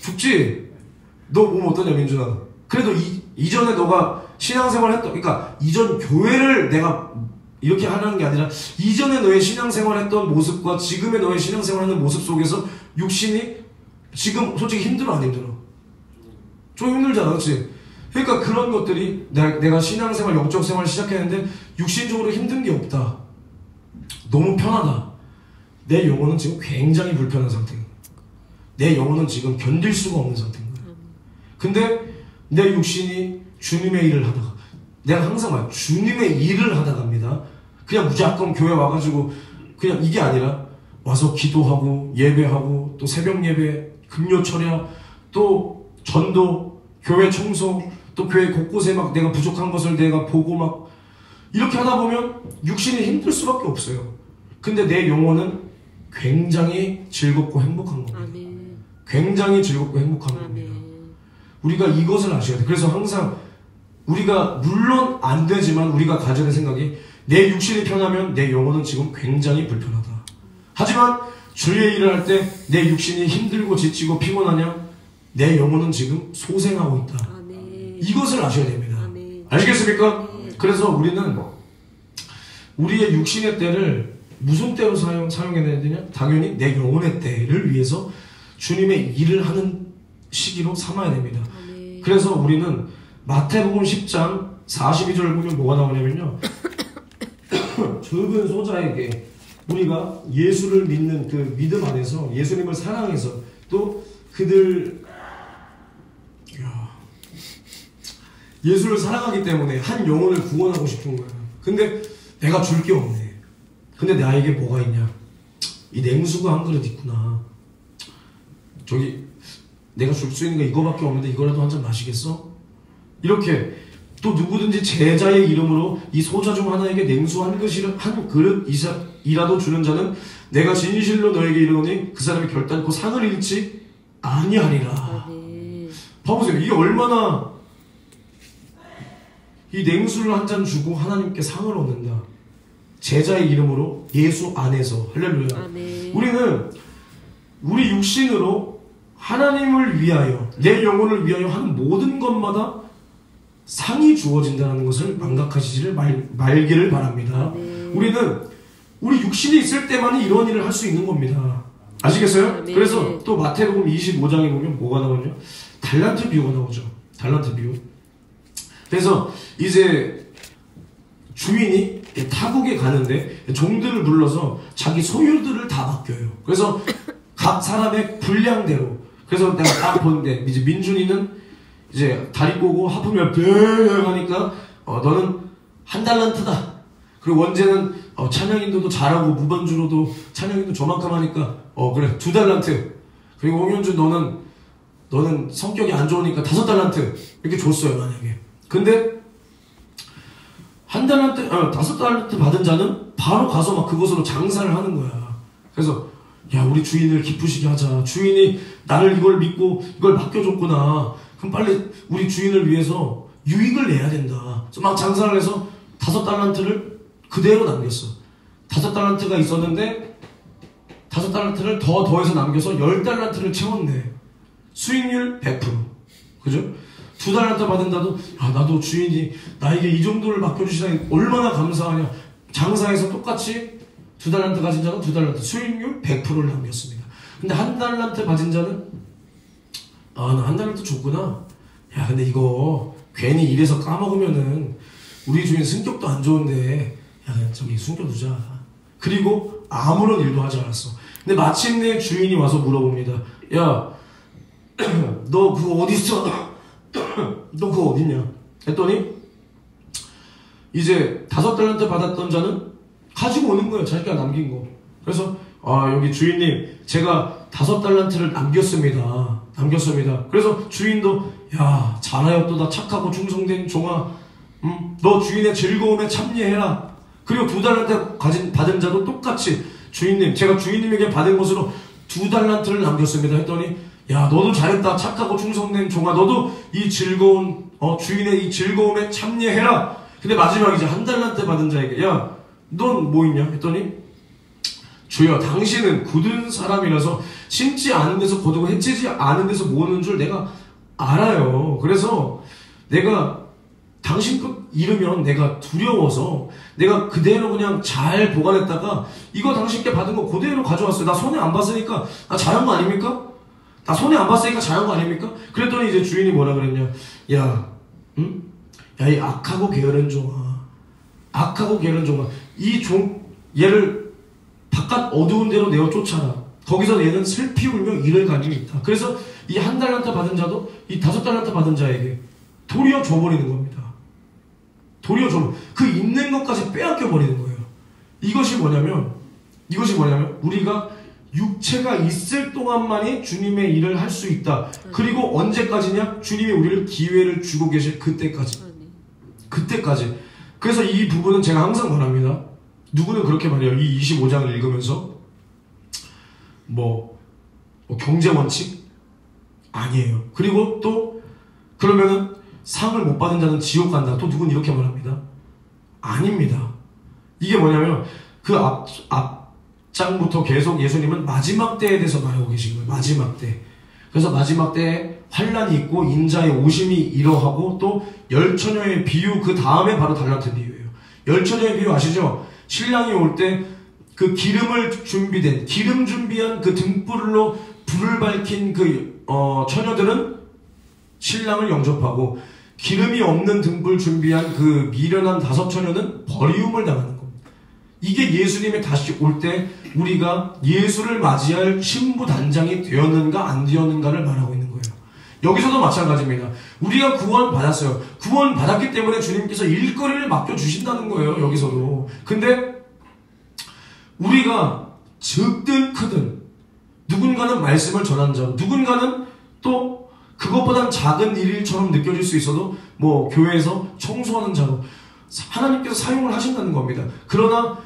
죽지? 너 몸 어떠냐 민준아? 그래도 이전에 너가 신앙생활 했던, 그러니까 이전 교회를 내가 이렇게 하는 게 아니라 이전에 너의 신앙생활 했던 모습과 지금의 너의 신앙생활 하는 모습 속에서 육신이 지금 솔직히 힘들어 안 힘들어? 좀 힘들잖아, 그렇지? 그러니까 그런 것들이 내가 신앙생활, 영적생활 시작했는데 육신적으로 힘든 게 없다. 너무 편하다. 내 영혼은 지금 굉장히 불편한 상태인 거야. 내 영혼은 지금 견딜 수가 없는 상태인 거야. 근데 내 육신이 주님의 일을 하다가, 내가 항상 말 주님의 일을 하다 갑니다. 그냥 무조건 교회 와가지고 그냥 이게 아니라 와서 기도하고 예배하고 또 새벽 예배, 금요철야, 또 전도, 교회 청소, 또 교회 곳곳에 막 내가 부족한 것을 내가 보고 막 이렇게 하다 보면 육신이 힘들 수밖에 없어요. 근데 내 영혼은 굉장히 즐겁고 행복한 겁니다. 아멘. 굉장히 즐겁고 행복한 아멘. 겁니다. 우리가 이것을 아셔야 돼. 그래서 항상 우리가 물론 안 되지만 우리가 가져야 될 생각이 내 육신이 편하면 내 영혼은 지금 굉장히 불편하다. 하지만 주의 일을 할 때 내 육신이 힘들고 지치고 피곤하냐? 내 영혼은 지금 소생하고 있다. 아멘. 이것을 아셔야 됩니다. 아멘. 아시겠습니까? 아멘. 그래서 우리는 우리의 육신의 때를 무슨 때로 사용해야 되냐? 당연히 내 영혼의 때를 위해서 주님의 일을 하는 시기로 삼아야 됩니다. 아멘. 그래서 우리는 마태복음 10장 42절 보면 뭐가 나오냐면요. 적은 소자에게 우리가 예수를 믿는 그 믿음 안에서 예수님을 사랑해서 또 그들 예수를 사랑하기 때문에 한 영혼을 구원하고 싶은 거야. 근데 내가 줄 게 없네. 근데 나에게 뭐가 있냐? 이 냉수가 한 그릇 있구나. 저기 내가 줄 수 있는 거 이거밖에 없는데 이거라도 한 잔 마시겠어? 이렇게 또 누구든지 제자의 이름으로 이 소자 중 하나에게 냉수 한 그릇이라도 주는 자는 내가 진실로 너에게 이르노니 그 사람이 결단코 상을 잃지 아니하리라. 봐보세요. 이게 얼마나 이 냉수를 한 잔 주고 하나님께 상을 얻는다. 제자의 이름으로 예수 안에서. 할렐루야. 우리는 우리 육신으로 하나님을 위하여 내 영혼을 위하여 하는 모든 것마다 상이 주어진다는 것을 망각하시지를 말기를 바랍니다. 우리는 우리 육신이 있을 때만 이런 일을 할 수 있는 겁니다. 아시겠어요? 그래서 또 마태복음 25장에 보면 뭐가 나오냐? 달란트 비유가 나오죠. 달란트 비유. 그래서 이제 주인이 타국에 가는데 종들을 불러서 자기 소유들을 다 맡겨요. 그래서 각 사람의 분량대로. 그래서 내가 딱 보는데 이제 민준이는 이제 다리 꼬고 하품을 뿅 하니까 너는 한 달란트다. 그리고 원재는 찬양인도도 잘하고 무반주로도 찬양인도 저만큼 하니까 그래 2달란트. 그리고 홍현주 너는 성격이 안 좋으니까 5달란트 이렇게 줬어요. 만약에 근데 1달란트 5달란트 받은 자는 바로 가서 막 그것으로 장사를 하는 거야. 그래서 야 우리 주인을 기쁘시게 하자. 주인이 나를 이걸 믿고 이걸 맡겨줬구나. 그럼 빨리 우리 주인을 위해서 유익을 내야 된다. 그래서 막 장사를 해서 5달란트를 그대로 남겼어. 5달란트가 있었는데 5달란트를 더해서 남겨서 10달란트를 채웠네. 수익률 100%. 그죠? 2달란트 받은다도 나도 주인이 나에게 이 정도를 맡겨주시다니 얼마나 감사하냐. 장사해서 똑같이 2달란트 가진 자는 2달란트 수익률 100%를 남겼습니다. 근데 1달란트 가진 자는 나 1달란트 줬구나. 야 근데 이거 괜히 이래서 까먹으면은 우리 주인 성격도 안 좋은데 야 그냥 저기 숨겨두자. 그리고 아무런 일도 하지 않았어. 근데 마침내 주인이 와서 물어봅니다. 야 너 그거 어디 있어? 너 그거 어딨냐? 했더니 이제 5달란트 받았던 자는 가지고 오는 거예요. 자기가 남긴 거. 그래서 여기 주인님 제가 5달란트를 남겼습니다. 그래서 주인도 야 잘하였도다 착하고 충성된 종아. 너 주인의 즐거움에 참여해라. 그리고 2달란트 받은 자도 똑같이 주인님 제가 주인님에게 받은 것으로 2달란트를 남겼습니다. 했더니 야 너도 잘했다 착하고 충성된 종아. 너도 이 즐거운 주인의 이 즐거움에 참여해라. 근데 마지막 이제 1달란트 받은 자에게 야 넌 뭐 있냐? 했더니 주여 당신은 굳은 사람이라서 심지 않은 데서 거두고 해치지 않은 데서 모으는 줄 내가 알아요. 그래서 내가 당신 것 잃으면 내가 두려워서 내가 그대로 그냥 잘 보관했다가 이거 당신께 받은 거 그대로 가져왔어요. 나 손해 안 봤으니까 나 잘한 거 아닙니까? 나 손해 안 봤으니까 잘한 거 아닙니까? 그랬더니 이제 주인이 뭐라 그랬냐? 야 이 악하고 게으른 종아. 얘를 바깥 어두운 데로 내어 쫓아라. 거기서 얘는 슬피 울며 이를 가림이 있다. 그래서 이 1달란트 받은 자도 이 5달란트 받은 자에게 도리어 줘버리는 겁니다. 그 있는 것까지 빼앗겨 버리는 거예요. 이것이 뭐냐면 우리가 육체가 있을 동안만이 주님의 일을 할 수 있다. 그리고 언제까지냐? 주님이 우리를 기회를 주고 계실 그때까지. 그래서 이 부분은 제가 항상 말합니다. 누구는 그렇게 말해요. 이 25장을 읽으면서 경제 원칙? 아니에요. 그리고 또 그러면은 상을 못 받은 자는 지옥 간다. 또 누구는 이렇게 말합니다. 아닙니다. 이게 뭐냐면 그 앞장부터 계속 예수님은 마지막 때에 대해서 말하고 계신 거예요. 마지막 때. 그래서 마지막 때에 환란이 있고 인자의 오심이 이러하고 또 열처녀의 비유 그 다음에 바로 달란트 비유예요. 열처녀의 비유 아시죠? 신랑이 올 때 그 기름 준비한 그 등불로 불을 밝힌 그 처녀들은 신랑을 영접하고 기름이 없는 등불 준비한 그 미련한 5처녀는 버리움을 당하는 겁니다. 이게 예수님이 다시 올 때 우리가 예수를 맞이할 신부 단장이 되었는가 안 되었는가를 말하고 있는 거예요. 여기서도 마찬가지입니다. 우리가 구원 받았어요. 구원 받았기 때문에 주님께서 일거리를 맡겨주신다는 거예요. 여기서도. 근데 우리가 적든 크든 누군가는 말씀을 전한 자, 누군가는 또 그것보단 작은 일처럼 느껴질 수 있어도 뭐 교회에서 청소하는 자로 하나님께서 사용을 하신다는 겁니다. 그러나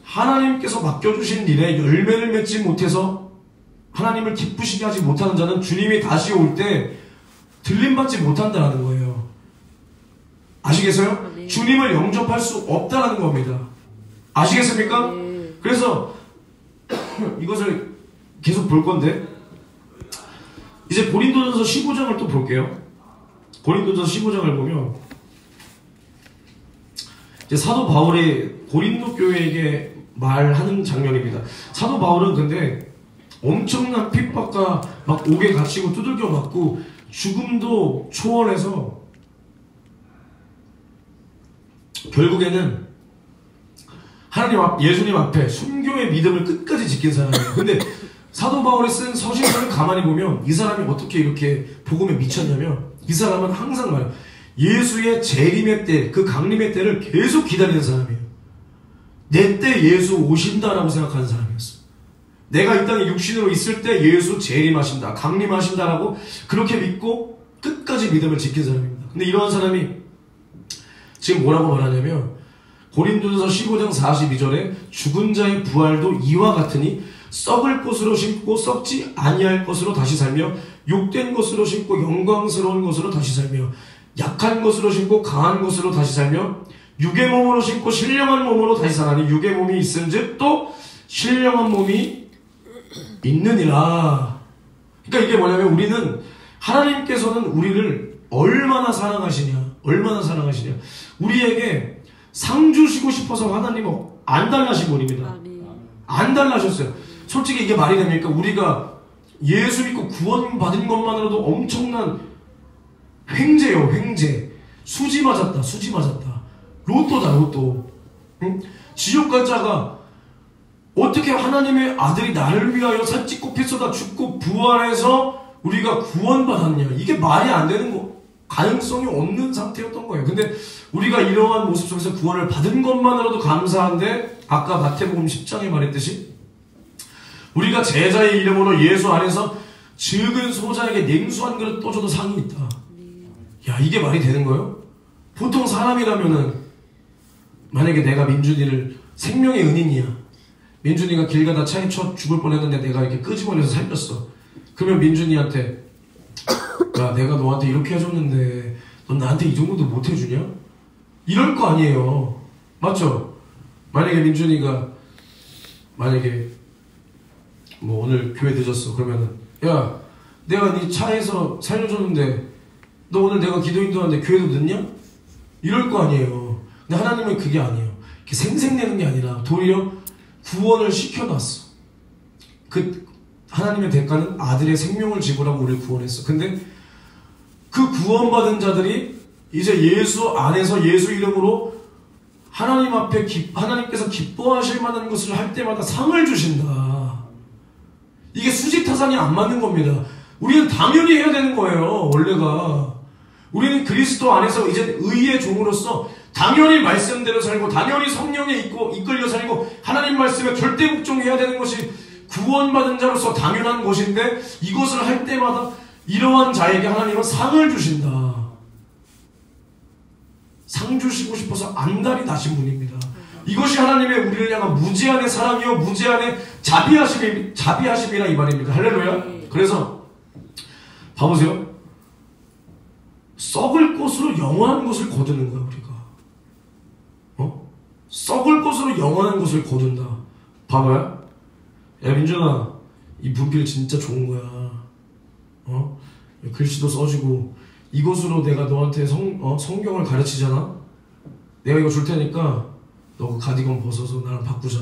하나님께서 맡겨주신 일에 열매를 맺지 못해서 하나님을 기쁘시게 하지 못하는 자는 주님이 다시 올 때 들림받지 못한다는 거예요. 아시겠어요? 네. 주님을 영접할 수 없다는 겁니다. 아시겠습니까? 네. 그래서 이것을 계속 볼 건데 이제 고린도전서 15장을 또 볼게요. 고린도전서 15장을 보면 이제 사도 바울이 고린도 교회에게 말하는 장면입니다. 사도 바울은 근데 엄청난 핍박과 막 옥에 갇히고 두들겨 맞고 죽음도 초월해서 결국에는 하나님 예수님 앞에 순교의 믿음을 끝까지 지킨 사람이에요. 근데 사도 바울이 쓴 서신서를 가만히 보면 이 사람이 어떻게 이렇게 복음에 미쳤냐면 이 사람은 항상 말해요. 예수의 재림의 때, 그 강림의 때를 계속 기다리는 사람이에요. 내 때 예수 오신다라고 생각하는 사람이었어. 내가 이 땅에 육신으로 있을 때 예수 재림하신다, 강림하신다라고 그렇게 믿고 끝까지 믿음을 지킨 사람입니다. 근데 이러한 사람이 지금 뭐라고 말하냐면 고린도전서 15장 42절에 죽은 자의 부활도 이와 같으니 썩을 것으로 심고 썩지 아니할 것으로 다시 살며 욕된 것으로 심고 영광스러운 것으로 다시 살며 약한 것으로 심고 강한 것으로 다시 살며 육의 몸으로 심고 신령한 몸으로 다시 사나니 육의 몸이 있은즉 또 신령한 몸이 있느니라. 그러니까 이게 뭐냐면 우리는 하나님께서는 우리를 얼마나 사랑하시냐, 얼마나 사랑하시냐. 우리에게 상 주시고 싶어서 하나님은 안 달라신 분입니다. 안 달라셨어요. 솔직히 이게 말이 됩니까? 우리가 예수 믿고 구원받은 것만으로도 엄청난 횡재요, 횡재. 수지 맞았다, 수지 맞았다. 로또다, 로또. 응? 지옥 갈 자가 어떻게 하나님의 아들이 나를 위하여 살찌고 피쏟아 죽고 부활해서 우리가 구원받았냐. 이게 말이 안 되는 거, 가능성이 없는 상태였던 거예요. 근데 우리가 이러한 모습 속에서 구원을 받은 것만으로도 감사한데 아까 마태복음 10장에 말했듯이 우리가 제자의 이름으로 예수 안에서 적은 소자에게 냉수 한 그릇 떠줘도 상이 있다. 야, 이게 말이 되는 거예요? 보통 사람이라면은 만약에 내가 민준이를 생명의 은인이야. 민준이가 길 가다 차에 쳐 죽을 뻔했는데 내가 이렇게 끄집어내서 살렸어. 그러면 민준이한테 야, 내가 너한테 이렇게 해줬는데 넌 나한테 이 정도도 못 해주냐? 이럴 거 아니에요. 맞죠? 만약에 민준이가 만약에 뭐 오늘 교회 늦었어. 그러면은 야, 내가 네 차에서 살려줬는데 너 오늘 내가 기도 인도하는데 교회도 늦냐? 이럴 거 아니에요. 근데 하나님은 그게 아니에요. 이렇게 생색내는 게 아니라 도리어 구원을 시켜놨어. 그 하나님의 대가는 아들의 생명을 지불하고 우리를 구원했어. 근데 그 구원받은 자들이 이제 예수 안에서 예수 이름으로 하나님 앞에 하나님께서 기뻐하실 만한 것을 할 때마다 상을 주신다. 이게 수지타산이 안 맞는 겁니다. 우리는 당연히 해야 되는 거예요. 원래가 우리는 그리스도 안에서 이제 의의 종으로서 당연히 말씀대로 살고 당연히 성령에 이끌려 살고 하나님 말씀에 절대 복종해야 되는 것이 구원받은 자로서 당연한 것인데 이것을 할 때마다 이러한 자에게 하나님은 상을 주신다. 상 주시고 싶어서 안달이 나신 분입니다. 이것이 하나님의 우리를 향한 무제한의 사랑이요 무제한의 자비하심이라 이 말입니다. 할렐루야. 그래서 봐보세요. 썩을 것으로 영원한 것을 거두는 거야 우리가. 썩을 것으로 영원한 것을 거둔다. 봐봐요. 야 민준아, 이 분필 진짜 좋은 거야. 글씨도 써주고 이것으로 내가 너한테 성경을 가르치잖아. 내가 이거 줄 테니까 너 그 가디건 벗어서 나랑 바꾸자.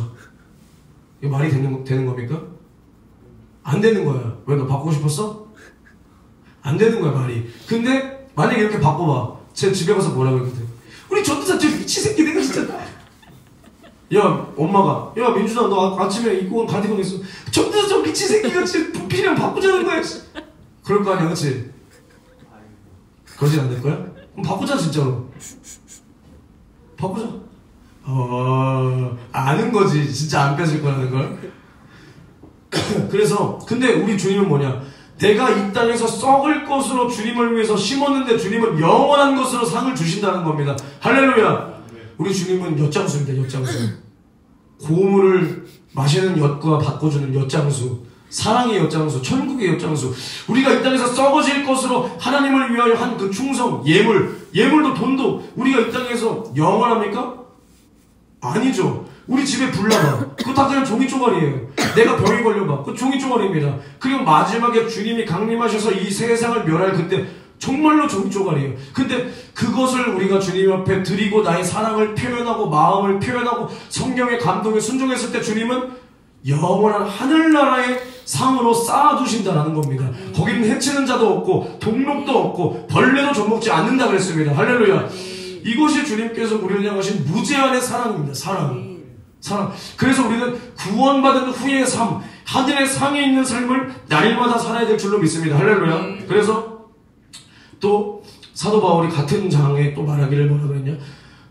이게 말이 되는 겁니까? 안 되는 거야. 왜 너 바꾸고 싶었어? 안 되는 거야 말이. 근데 만약에 이렇게 바꿔봐. 제 집에 가서 뭐라고 했거든. 우리 전도사 저 미친 새끼 내가 진짜. 야 엄마가 야 민준아 너 아침에 입고 온 가디건 있어. 전도사 저 미친 새끼가 진짜 부피랑 바꾸자는 거야. 그럴 거 아니야 그치? 그러진 않을 거야? 그럼 바꾸자 진짜로. 바꾸자. 아는 거지 진짜 안 뺏을 거라는 걸. 그래서 근데 우리 주님은 뭐냐? 내가 이 땅에서 썩을 것으로 주님을 위해서 심었는데 주님은 영원한 것으로 상을 주신다는 겁니다. 할렐루야. 우리 주님은 엿장수입니다. 엿장수. 고물을 마시는 엿과 바꿔주는 엿장수, 사랑의 엿장수, 천국의 엿장수. 우리가 이 땅에서 썩어질 것으로 하나님을 위하여 한 그 충성, 예물도 돈도 우리가 이 땅에서 영원합니까? 아니죠. 우리 집에 불 나가. 그거 다 그냥 종이 쪼가리예요. 내가 병이 걸려봐. 그거 종이 쪼가리입니다. 그리고 마지막에 주님이 강림하셔서 이 세상을 멸할 그때 정말로 종이 쪼가리예요. 근데 그것을 우리가 주님 앞에 드리고 나의 사랑을 표현하고 마음을 표현하고 성경의 감동에 순종했을 때 주님은 영원한 하늘나라의 상으로 쌓아두신다는 겁니다. 거기는 해치는 자도 없고 동록도 없고 벌레도 접먹지 않는다 그랬습니다. 할렐루야. 이것이 주님께서 우리를 향하신 무제한의 사랑입니다. 사랑. 그래서 우리는 구원받은 후의 삶, 하늘의 상에 있는 삶을 날마다 살아야 될 줄로 믿습니다. 할렐루야. 그래서 또 사도 바울이 같은 장에 또 말하기를 뭐라고 했냐?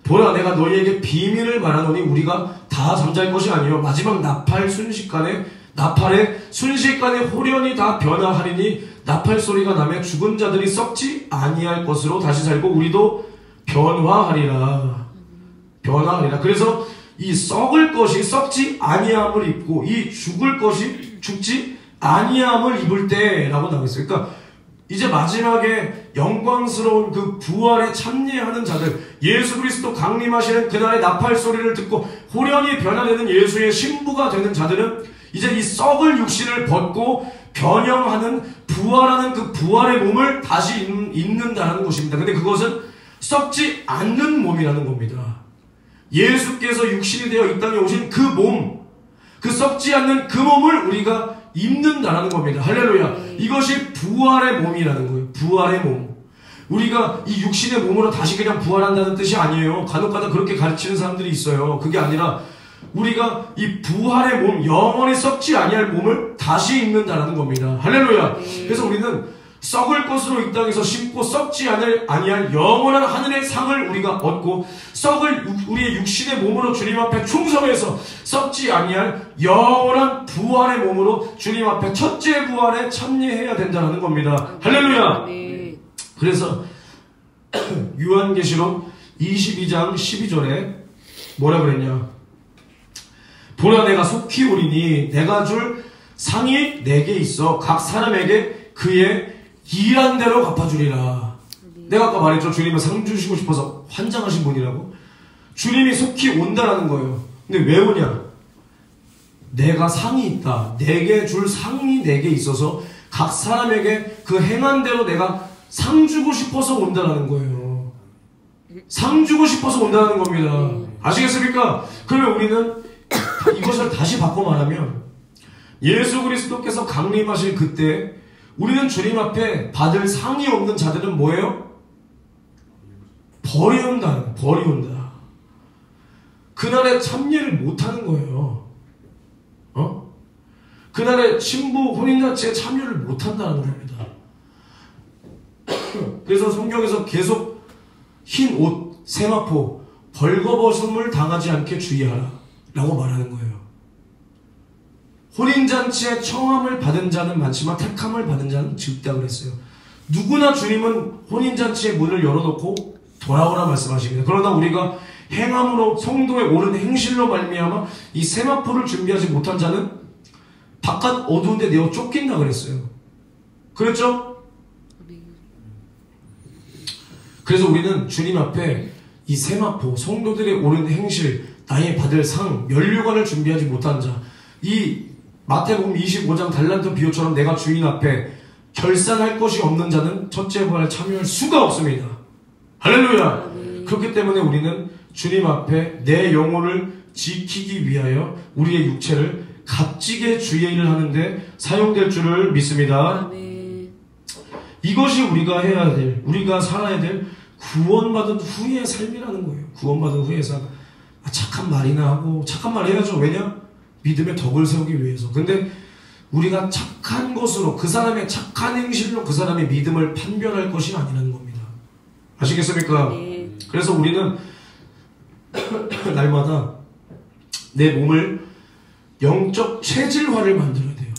보라 내가 너희에게 비밀을 말하노니 우리가 다 잠잘 것이 아니요 마지막 나팔의 순식간에 호련히 다 변화하리니 나팔 소리가 나며 죽은 자들이 썩지 아니할 것으로 다시 살고 우리도 변화하리라. 그래서 이 썩을 것이 썩지 아니함을 입고 이 죽을 것이 죽지 아니함을 입을 때라고 나와있어요. 그러니까 이제 마지막에 영광스러운 그 부활에 참여하는 자들, 예수 그리스도 강림하시는 그날의 나팔 소리를 듣고 호련히 변화되는 예수의 신부가 되는 자들은 이제 이 썩을 육신을 벗고 변형하는 부활하는 그 부활의 몸을 다시 입는다는 것입니다. 근데 그것은 썩지 않는 몸이라는 겁니다. 예수께서 육신이 되어 이 땅에 오신 그 몸, 그 썩지 않는 그 몸을 우리가 입는다는 겁니다. 할렐루야. 이것이 부활의 몸이라는 거예요. 부활의 몸. 우리가 이 육신의 몸으로 다시 그냥 부활한다는 뜻이 아니에요. 간혹가다 그렇게 가르치는 사람들이 있어요. 그게 아니라 우리가 이 부활의 몸, 영원히 썩지 아니할 몸을 다시 입는다는 겁니다. 할렐루야. 그래서 우리는 썩을 것으로 이 땅에서 심고 썩지 아니할 영원한 하늘의 상을 우리가 얻고 썩을 우리의 육신의 몸으로 주님 앞에 충성해서 썩지 아니할 영원한 부활의 몸으로 주님 앞에 첫째 부활에 참여해야 된다는 겁니다. 할렐루야. 그래서 요한계시록 22장 12절에 뭐라 그랬냐? 보라 내가 속히 오리니 내가 줄 상이 내게 있어 각 사람에게 그의 일한 대로 갚아주리라. 내가 아까 말했죠. 주님은 상 주시고 싶어서 환장하신 분이라고. 주님이 속히 온다라는 거예요. 근데 왜 오냐? 내가 상이 있다. 내게 줄 상이 내게 있어서 각 사람에게 그 행한 대로 내가 상 주고 싶어서 온다라는 거예요. 상 주고 싶어서 온다는 겁니다. 아시겠습니까? 그러면 우리는 이것을 다시 바꿔 말하면 예수 그리스도께서 강림하실 그때 우리는 주님 앞에 받을 상이 없는 자들은 뭐예요? 버려온다. 그날에 참여를 못하는 거예요. 그날에 신부 혼인잔치에 참여를 못한다는 겁니다. 그래서 성경에서 계속 흰 옷, 세마포, 벌거벗음을 당하지 않게 주의하라 라고 말하는 거예요. 혼인잔치에 청함을 받은 자는 많지만 택함을 받은 자는 적다 그랬어요. 누구나 주님은 혼인잔치의 문을 열어놓고 돌아오라 말씀하십니다. 그러나 우리가 행함으로 성도의 옳은 행실로 말미암아 이 세마포를 준비하지 못한 자는 바깥 어두운 데 내어 쫓긴다 그랬어요. 그랬죠? 그래서 우리는 주님 앞에 이 세마포, 성도들의 옳은 행실, 나의 받을 상, 면류관을 준비하지 못한 자, 이 마태복음 25장 달란트 비유처럼 내가 주인 앞에 결산할 것이 없는 자는 첫째 부활에 참여할 수가 없습니다. 할렐루야. 그렇기 때문에 우리는 주님 앞에 내 영혼을 지키기 위하여 우리의 육체를 값지게 주의 일을 하는데 사용될 줄을 믿습니다. 이것이 우리가 해야 될, 우리가 살아야 될 구원받은 후의 삶이라는 거예요. 구원받은 후의 삶. 착한 말이나 하고, 착한 말 해야죠. 왜냐? 믿음의 덕을 세우기 위해서. 근데 우리가 착한 것으로, 그 사람의 착한 행실로 그 사람의 믿음을 판별할 것이 아니라는 겁니다. 아시겠습니까? 네. 그래서 우리는 날마다 내 몸을 영적 체질화를 만들어야 돼요.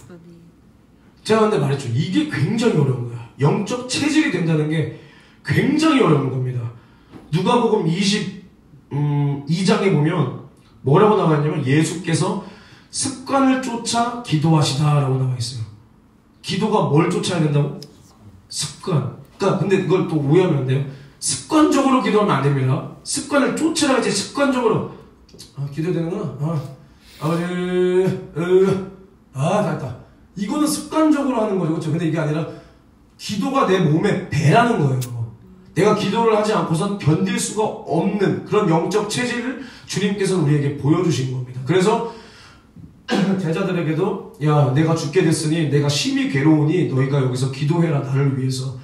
제가 근데 말했죠. 이게 굉장히 어려운 거야. 영적 체질이 된다는 게 굉장히 어려운 겁니다. 누가복음 22장에 보면 뭐라고 나와 있냐면 예수께서 습관을 쫓아 기도하시다라고 나와 있어요. 기도가 뭘 쫓아야 된다고? 습관. 그러니까 근데 그걸 또 오해하면 안 돼요. 습관적으로 기도하면 안 됩니다. 습관을 쫓으라 이제 습관적으로. 기도되는구나. 아버지, 됐다. 이거는 습관적으로 하는 거죠. 그렇죠? 근데 이게 아니라 기도가 내 몸의 배라는 거예요. 내가 기도를 하지 않고선 견딜 수가 없는 그런 영적 체질을 주님께서 우리에게 보여주신 겁니다. 그래서 제자들에게도 야, 내가 죽게 됐으니 내가 심히 괴로우니 너희가 여기서 기도해라 나를 위해서.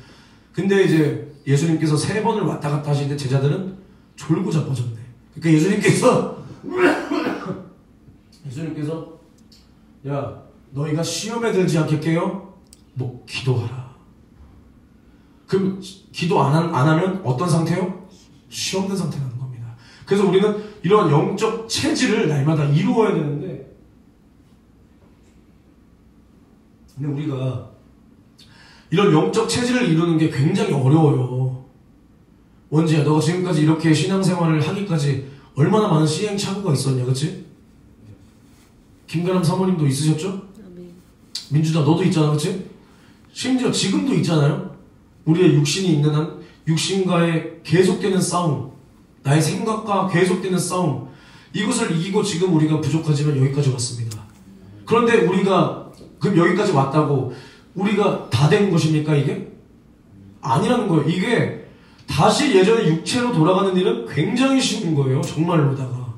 근데 이제 예수님께서 3번을 왔다 갔다 하시는데 제자들은 졸고 자빠졌네. 그러니까 예수님께서 야, 너희가 시험에 들지 않게 깨요? 뭐 기도하라. 그럼 기도 안 하면 어떤 상태요? 시험된 상태라는 겁니다. 그래서 우리는 이러한 영적 체질을 날마다 이루어야 되는데, 근데 우리가 이런 영적 체질을 이루는 게 굉장히 어려워요. 원지야, 너가 지금까지 이렇게 신앙생활을 하기까지 얼마나 많은 시행착오가 있었냐, 그치? 김가람 사모님도 있으셨죠? 민주다, 너도 있잖아, 그치? 심지어 지금도 있잖아요? 우리의 육신이 있는 한 육신과의 계속되는 싸움, 나의 생각과 계속되는 싸움, 이것을 이기고 지금 우리가 부족하지만 여기까지 왔습니다. 그런데 우리가 그럼 여기까지 왔다고 우리가 다 된 것입니까 이게? 아니라는 거예요. 이게 다시 예전의 육체로 돌아가는 일은 굉장히 쉬운 거예요. 정말로다가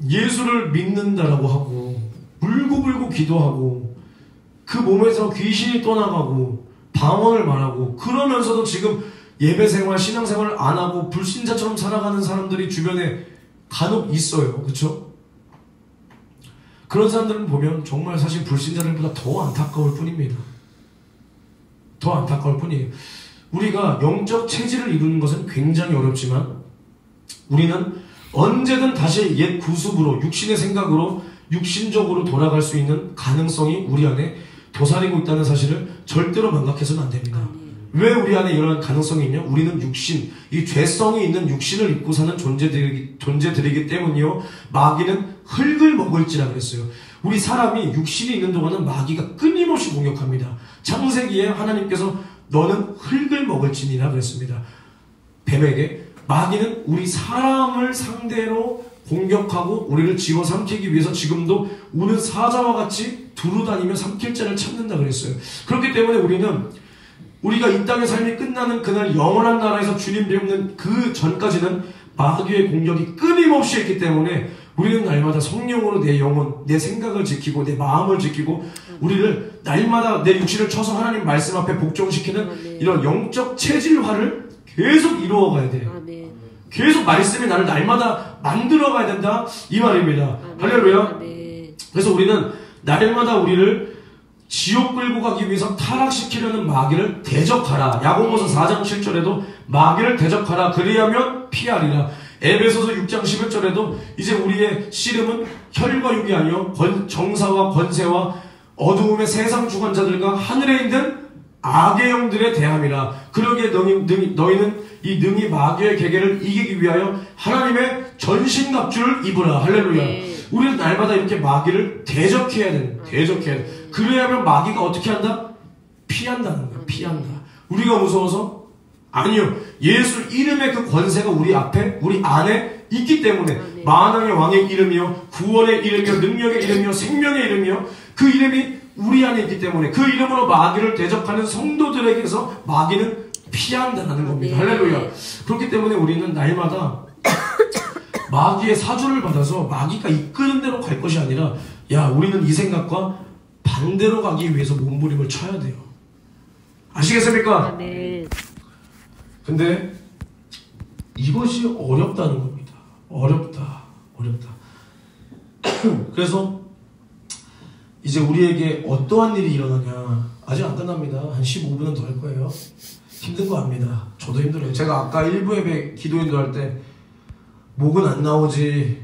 예수를 믿는다라고 하고 울고불고 기도하고 그 몸에서 귀신이 떠나가고 방언을 말하고 그러면서도 지금 예배생활, 신앙생활을 안 하고 불신자처럼 살아가는 사람들이 주변에 간혹 있어요. 그쵸? 그런 사람들을 보면 정말 사실 불신자들보다 더 안타까울 뿐입니다. 더 안타까울 뿐이에요. 우리가 영적 체질을 이루는 것은 굉장히 어렵지만 우리는 언제든 다시 옛 구습으로, 육신의 생각으로, 육신적으로 돌아갈 수 있는 가능성이 우리 안에 도사리고 있다는 사실을 절대로 망각해서는 안 됩니다. 왜 우리 안에 이런 가능성이 있냐? 우리는 육신, 이 죄성이 있는 육신을 입고 사는 존재들이기 때문이요. 마귀는 흙을 먹을지라 그랬어요. 우리 사람이 육신이 있는 동안은 마귀가 끊임없이 공격합니다. 창세기에 하나님께서 너는 흙을 먹을지니라 그랬습니다. 뱀에게. 마귀는 우리 사람을 상대로 공격하고 우리를 집어삼키기 위해서 지금도 우는 사자와 같이 두루다니며 삼킬 자를 찾는다 그랬어요. 그렇기 때문에 우리가 이 땅의 삶이 끝나는 그날 영원한 나라에서 주님 뵙는 그 전까지는 마귀의 공격이 끊임없이 있기 때문에 우리는 날마다 성령으로 내 영혼, 내 생각을 지키고 내 마음을 지키고 우리를 날마다 내 육신을 쳐서 하나님 말씀 앞에 복종시키는 이런 영적 체질화를 계속 이루어가야 돼요. 계속 말씀이 나를 날마다 만들어가야 된다 이 말입니다. 할렐루야. 그래서 우리는 날마다 우리를 지옥 끌고 가기 위해서 타락시키려는 마귀를 대적하라. 야고보서 4장 7절에도 마귀를 대적하라. 그리하면 피하리라. 에베소서 6장 11절에도 이제 우리의 씨름은 혈과 육이 아니요 정사와 권세와 어두움의 세상 주관자들과 하늘에 있는 악의 영들에 대함이라. 그러기에 너희는 이 능히 마귀의 계계를 이기기 위하여 하나님의 전신갑주를 입으라. 할렐루야. 우리는 날마다 이렇게 마귀를 대적해야 돼. 그래야 하면 마귀가 어떻게 한다? 피한다는 거야. 피한다. 우리가 무서워서? 아니요. 예수 이름의 그 권세가 우리 앞에, 우리 안에 있기 때문에 만왕의 왕의 이름이요, 구원의 이름이요, 능력의 이름이요, 생명의 이름이요, 그 이름이 우리 안에 있기 때문에 그 이름으로 마귀를 대적하는 성도들에게서 마귀는 피한다는 겁니다. 할렐루야. 그렇기 때문에 우리는 날마다 마귀의 사주를 받아서 마귀가 이끄는 대로 갈 것이 아니라 우리는 이 생각과 반대로 가기 위해서 몸부림을 쳐야 돼요. 아시겠습니까? 근데 이것이 어렵다는 겁니다. 어렵다. 그래서 이제 우리에게 어떠한 일이 일어나냐. 아직 안 끝납니다. 한 15분은 더 할 거예요. 힘든 거 압니다. 저도 힘들어요. 제가 아까 1부 예배 기도 인도할 때 목은 안 나오지,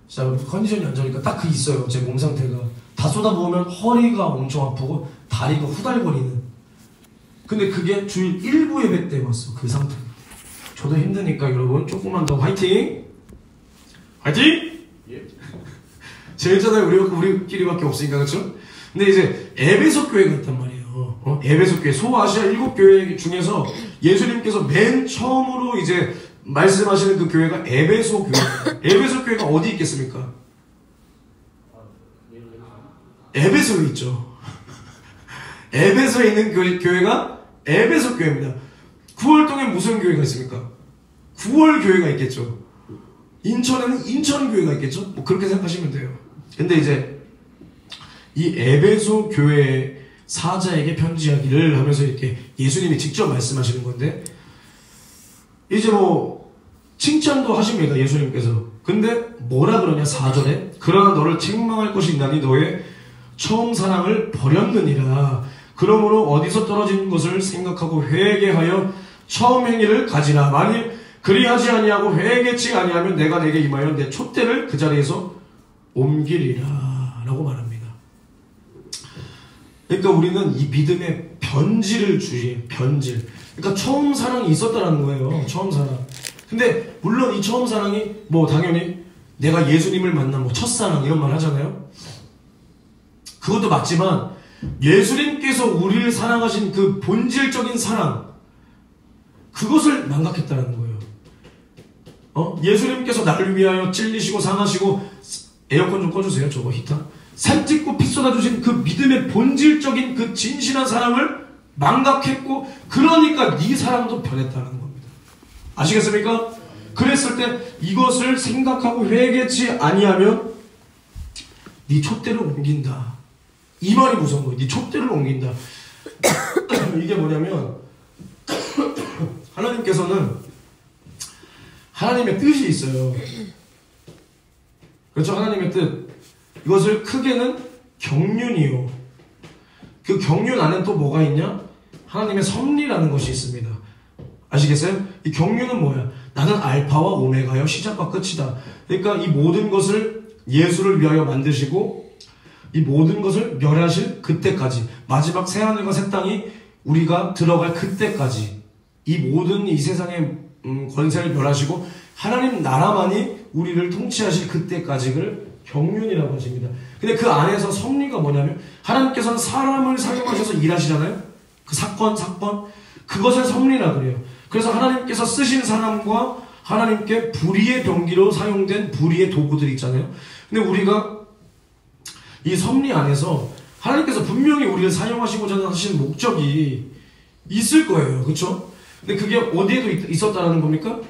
진짜 컨디션이 안 좋으니까 딱 그 있어요. 제 몸 상태가 다 쏟아부으면 허리가 엄청 아프고 다리가 후달거리는. 근데 그게 주일 1부 예배 때 왔어. 그 상태. 저도 힘드니까 여러분 조금만 더 화이팅! 예. 제일자들 우리끼리밖에 없으니까, 그렇죠? 근데 이제 에베소 교회가 있단 말이에요. 에베소 교회, 소아시아 7교회 중에서 예수님께서 맨 처음으로 이제 말씀하시는 그 교회가 에베소 교회. 에베소 교회가 어디 있겠습니까? 에베소에 있죠. 에베소에 있는 교회가 에베소 교회입니다. 9월동에 무슨 교회가 있습니까? 9월 교회가 있겠죠. 인천에는 인천 교회가 있겠죠. 뭐 그렇게 생각하시면 돼요. 근데 이제 이 에베소 교회 사자에게 편지하기를 하면서 이렇게 예수님이 직접 말씀하시는 건데, 이제 뭐 칭찬도 하십니다. 예수님께서. 근데 뭐라 그러냐 4절에 그러나 너를 책망할 것이 있나니 너의 처음 사랑을 버렸느니라. 그러므로 어디서 떨어진 것을 생각하고 회개하여 처음 행위를 가지라. 만일 그리하지 아니하고 회개치 아니하면 내가 내게 임하여 내 촛대를 그 자리에서 옮기리라 라고 말합니다. 그러니까 우리는 이 믿음의 변질을 주의해. 변질. 그러니까 처음 사랑이 있었다라는 거예요. 처음 사랑. 근데 물론 이 처음 사랑이 뭐 당연히 내가 예수님을 만난 뭐 첫사랑 이런 말 하잖아요. 그것도 맞지만 예수님께서 우리를 사랑하신 그 본질적인 사랑, 그것을 망각했다는 거예요. 예수님께서 나를 위하여 찔리시고 상하시고, 에어컨 좀 꺼주세요. 저거 히터. 살 찢고 피 쏟아주신 그 믿음의 본질적인 그 진실한 사랑을 망각했고, 그러니까 네 사랑도 변했다는 겁니다. 아시겠습니까? 그랬을 때 이것을 생각하고 회개치 아니하면 네 촛대를 옮긴다. 이 말이 무서운 거예요. 네 촛대를 옮긴다. 이게 뭐냐면 하나님께서는 하나님의 뜻이 있어요. 그렇죠? 하나님의 뜻. 이것을 크게는 경륜이요. 그 경륜 안에 또 뭐가 있냐? 하나님의 섭리라는 것이 있습니다. 아시겠어요? 이 경륜은 뭐야? 나는 알파와 오메가요, 시작과 끝이다. 그러니까 이 모든 것을 예수를 위하여 만드시고 이 모든 것을 멸하실 그때까지, 마지막 새하늘과 새 땅이 우리가 들어갈 그때까지 이 모든 이 세상의 권세를 멸하시고 하나님 나라만이 우리를 통치하실 그때까지를 경륜이라고 하십니다. 근데 그 안에서 섭리가 뭐냐면 하나님께서는 사람을 사용하셔서 일하시잖아요. 그 사건 그것을 섭리라 그래요. 그래서 하나님께서 쓰신 사람과 하나님께 불의의 병기로 사용된 불의의 도구들이 있잖아요. 근데 우리가 이 섭리 안에서 하나님께서 분명히 우리를 사용하시고자 하시는 목적이 있을 거예요. 그렇죠? 근데 그게 어디에도 있었다라는 겁니까?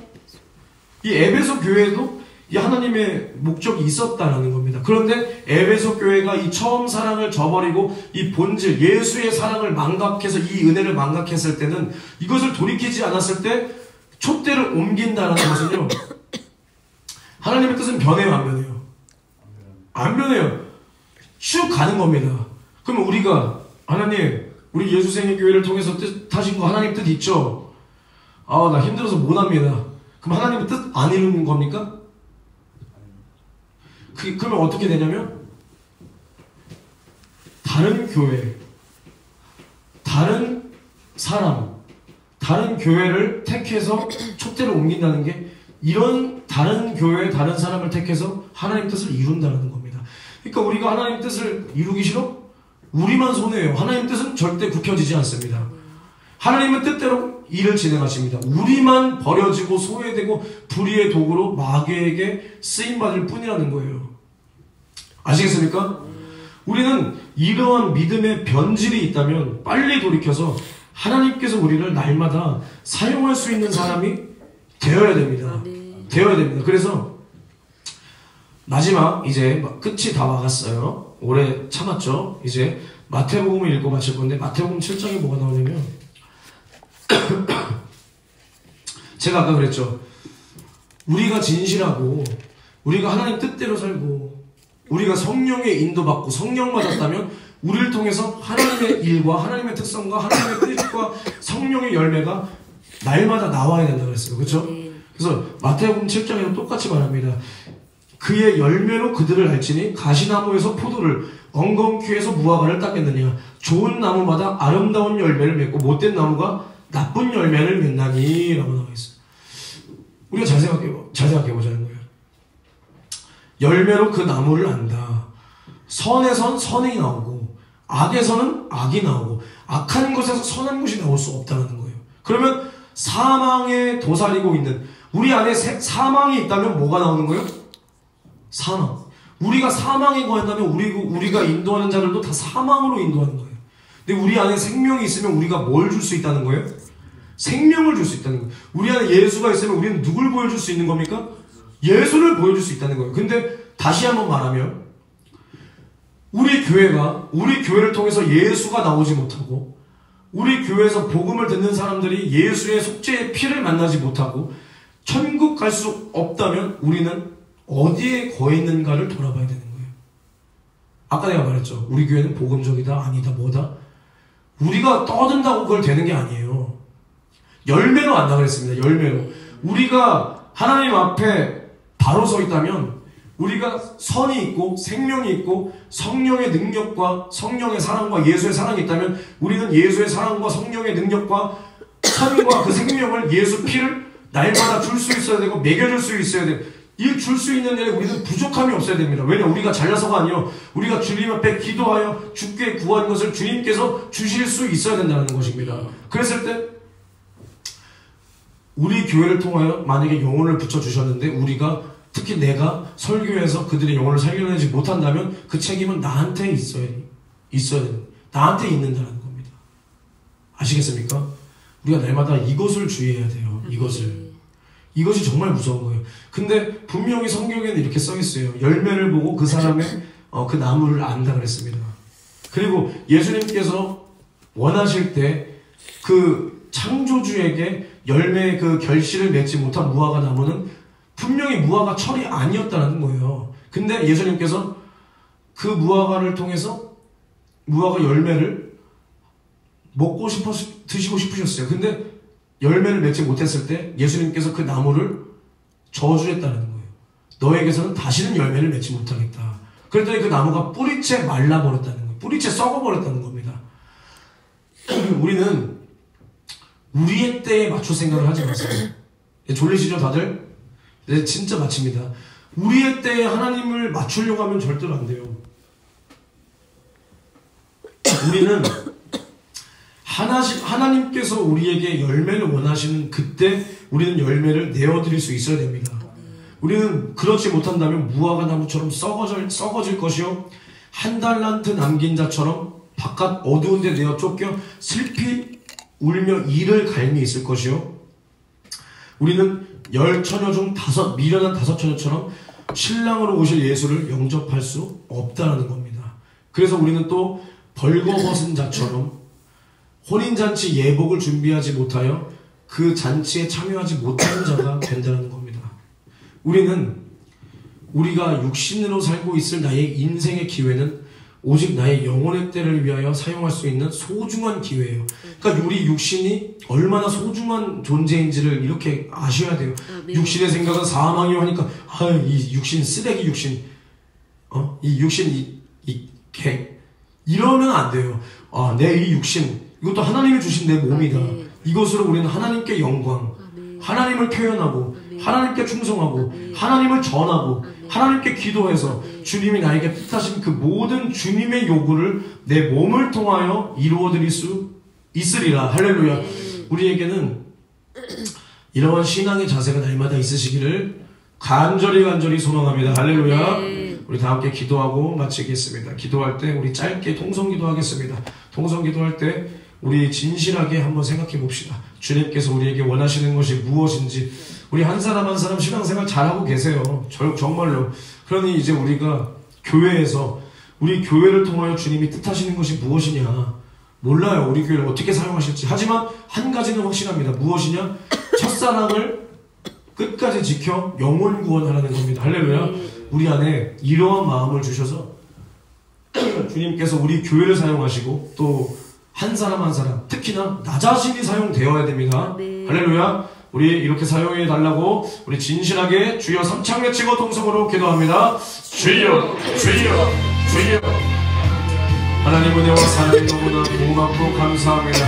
이 에베소 교회에도 이 하나님의 목적이 있었다라는 겁니다. 그런데 에베소 교회가 이 처음 사랑을 저버리고 이 본질 예수의 사랑을 망각해서 이 은혜를 망각했을 때는, 이것을 돌이키지 않았을 때 촛대를 옮긴다라는 것은요, 하나님의 뜻은 변해요, 안 변해요? 안 변해요. 쭉 가는 겁니다. 그러면 우리가 하나님, 우리 예수생의 교회를 통해서 뜻하신 거 하나님 뜻 있죠? 나 힘들어서 못합니다. 그럼 하나님의 뜻 안 이루는 겁니까? 그러면 어떻게 되냐면 다른 교회, 다른 사람, 다른 교회를 택해서 촛대를 옮긴다는 게, 이런 다른 교회, 다른 사람을 택해서 하나님 뜻을 이룬다는 겁니다. 그러니까 우리가 하나님 뜻을 이루기 싫어? 우리만 손해예요. 하나님 뜻은 절대 굽혀지지 않습니다. 하나님은 뜻대로 일을 진행하십니다. 우리만 버려지고 소외되고 불의의 도구로 마귀에게 쓰임받을 뿐이라는 거예요. 아시겠습니까? 우리는 이러한 믿음의 변질이 있다면 빨리 돌이켜서 하나님께서 우리를 날마다 사용할 수 있는 사람이 되어야 됩니다. 되어야 됩니다. 그래서 마지막, 이제 끝이 다 와갔어요. 오래 참았죠. 이제 마태복음을 읽고 마칠 건데, 마태복음 7장에 뭐가 나오냐면 제가 아까 그랬죠. 우리가 진실하고 우리가 하나님 뜻대로 살고 우리가 성령의 인도받고 성령 받았다면 우리를 통해서 하나님의 일과 하나님의 특성과 하나님의 뜻과 성령의 열매가 날마다 나와야 된다고 그랬어요. 그렇죠? 그래서 마태복음 7장에도 똑같이 말합니다. 그의 열매로 그들을 알지니 가시나무에서 포도를 엉겅퀴에서 무화과를 따겠느냐. 좋은 나무마다 아름다운 열매를 맺고 못된 나무가 나쁜 열매를 맺나니 라고 나와 있어요. 우리가 잘 생각해 보자는 거예요. 열매로 그 나무를 안다. 선에선 선이 나오고 악에서는 악이 나오고 악한 것에서 선한 것이 나올 수 없다는 거예요. 그러면 사망에 도사리고 있는 우리 안에 사망이 있다면 뭐가 나오는 거예요? 사망. 우리가 사망에 거한다면 우리가 인도하는 자들도 다 사망으로 인도하는 거예요. 근데 우리 안에 생명이 있으면 우리가 뭘 줄 수 있다는 거예요? 생명을 줄 수 있다는 거예요. 우리 안에 예수가 있으면 우리는 누굴 보여줄 수 있는 겁니까? 예수를 보여줄 수 있다는 거예요. 근데 다시 한번 말하면 우리 교회를 통해서 예수가 나오지 못하고 우리 교회에서 복음을 듣는 사람들이 예수의 속죄의 피를 만나지 못하고 천국 갈 수 없다면 우리는 어디에 거해 있는가를 돌아봐야 되는 거예요. 아까 내가 말했죠. 우리 교회는 복음적이다, 아니다, 뭐다. 우리가 떠든다고 그걸 되는 게 아니에요. 열매로 안다 그랬습니다. 열매로. 우리가 하나님 앞에 바로 서 있다면 우리가 선이 있고 생명이 있고 성령의 능력과 성령의 사랑과 예수의 사랑이 있다면 우리는 예수의 사랑과 성령의 능력과 선과 그 생명을 예수 피를 날마다 줄 수 있어야 되고 먹여줄 수 있어야 돼요. 이 줄 수 있는 데에 우리는 부족함이 없어야 됩니다. 왜냐? 우리가 잘나서가 아니요. 우리가 주님 앞에 기도하여 주께 구한 것을 주님께서 주실 수 있어야 된다는 것입니다. 그랬을 때 우리 교회를 통하여 만약에 영혼을 붙여주셨는데 우리가 특히 내가 설교해서 그들의 영혼을 살려내지 못한다면 그 책임은 나한테 있어야 돼요. 나한테 있는다는 겁니다. 아시겠습니까? 우리가 날마다 이것을 주의해야 돼요. 이것이 정말 무서운 거예요. 근데 분명히 성경에는 이렇게 써 있어요. 열매를 보고 그 사람의 그 나무를 안다 그랬습니다. 그리고 예수님께서 원하실 때 그 창조주에게 열매의 그 결실을 맺지 못한 무화과 나무는 분명히 무화과 철이 아니었다는 거예요. 근데 예수님께서 그 무화과를 통해서 무화과 열매를 드시고 싶으셨어요. 근데 열매를 맺지 못했을 때 예수님께서 그 나무를 저주했다는 거예요. 너에게서는 다시는 열매를 맺지 못하겠다. 그랬더니 그 나무가 뿌리채 말라버렸다는 거예요. 뿌리채 썩어버렸다는 겁니다. 우리는 우리의 때에 맞출 생각을 하지 마세요. 졸리시죠 다들? 네, 진짜 마칩니다. 우리의 때에 하나님을 맞추려고 하면 절대로 안 돼요. 우리는 하나님께서 우리에게 열매를 원하시는 그때 우리는 열매를 내어드릴 수 있어야 됩니다. 우리는 그렇지 못한다면 무화과 나무처럼 썩어질 것이요 한 달란트 남긴 자처럼 바깥 어두운 데 내어 쫓겨 슬피 울며 이를 갈미 있을 것이요 우리는 10처녀 중 미련한 5처녀처럼 신랑으로 오실 예수를 영접할 수 없다는 겁니다. 그래서 우리는 또 벌거벗은 자처럼 혼인잔치 예복을 준비하지 못하여 그 잔치에 참여하지 못하는 자가 된다는 겁니다. 우리가 육신으로 살고 있을 나의 인생의 기회는 오직 나의 영혼의 때를 위하여 사용할 수 있는 소중한 기회예요. 그러니까 우리 육신이 얼마나 소중한 존재인지를 이렇게 아셔야 돼요. 육신의 생각은 사망이요 하니까 이 육신 쓰레기 육신 이 육신 이 개 이러면 안 돼요. 내 이 육신 이것도 하나님이 주신 내 몸이다. 이것으로 우리는 하나님께 영광, 하나님을 표현하고 하나님께 충성하고 하나님을 전하고 하나님께 기도해서 주님이 나에게 뜻하신 그 모든 주님의 요구를 내 몸을 통하여 이루어드릴 수 있으리라. 할렐루야. 우리에게는 이러한 신앙의 자세가 날마다 있으시기를 간절히 소망합니다. 할렐루야. 우리 다 함께 기도하고 마치겠습니다. 기도할 때 우리 짧게 통성기도 하겠습니다. 통성기도할 때 우리 진실하게 한번 생각해 봅시다. 주님께서 우리에게 원하시는 것이 무엇인지. 우리 한 사람 한 사람 신앙생활 잘하고 계세요. 정말로. 그러니 이제 우리가 교회에서 우리 교회를 통하여 주님이 뜻하시는 것이 무엇이냐. 몰라요. 우리 교회를 어떻게 사용하실지. 하지만 한 가지는 확실합니다. 무엇이냐? 첫사랑을 끝까지 지켜 영혼 구원하라는 겁니다. 할렐루야. 우리 안에 이러한 마음을 주셔서 주님께서 우리 교회를 사용하시고 또 한 사람 한 사람, 특히나 나 자신이 사용되어야 됩니다. 할렐루야. 우리 이렇게 사용해 달라고 우리 진실하게 주여 삼창 외치고 동성으로 기도합니다. 주여 주여 주여. 하나님 은혜와 사랑이 너무나 고맙고 감사합니다.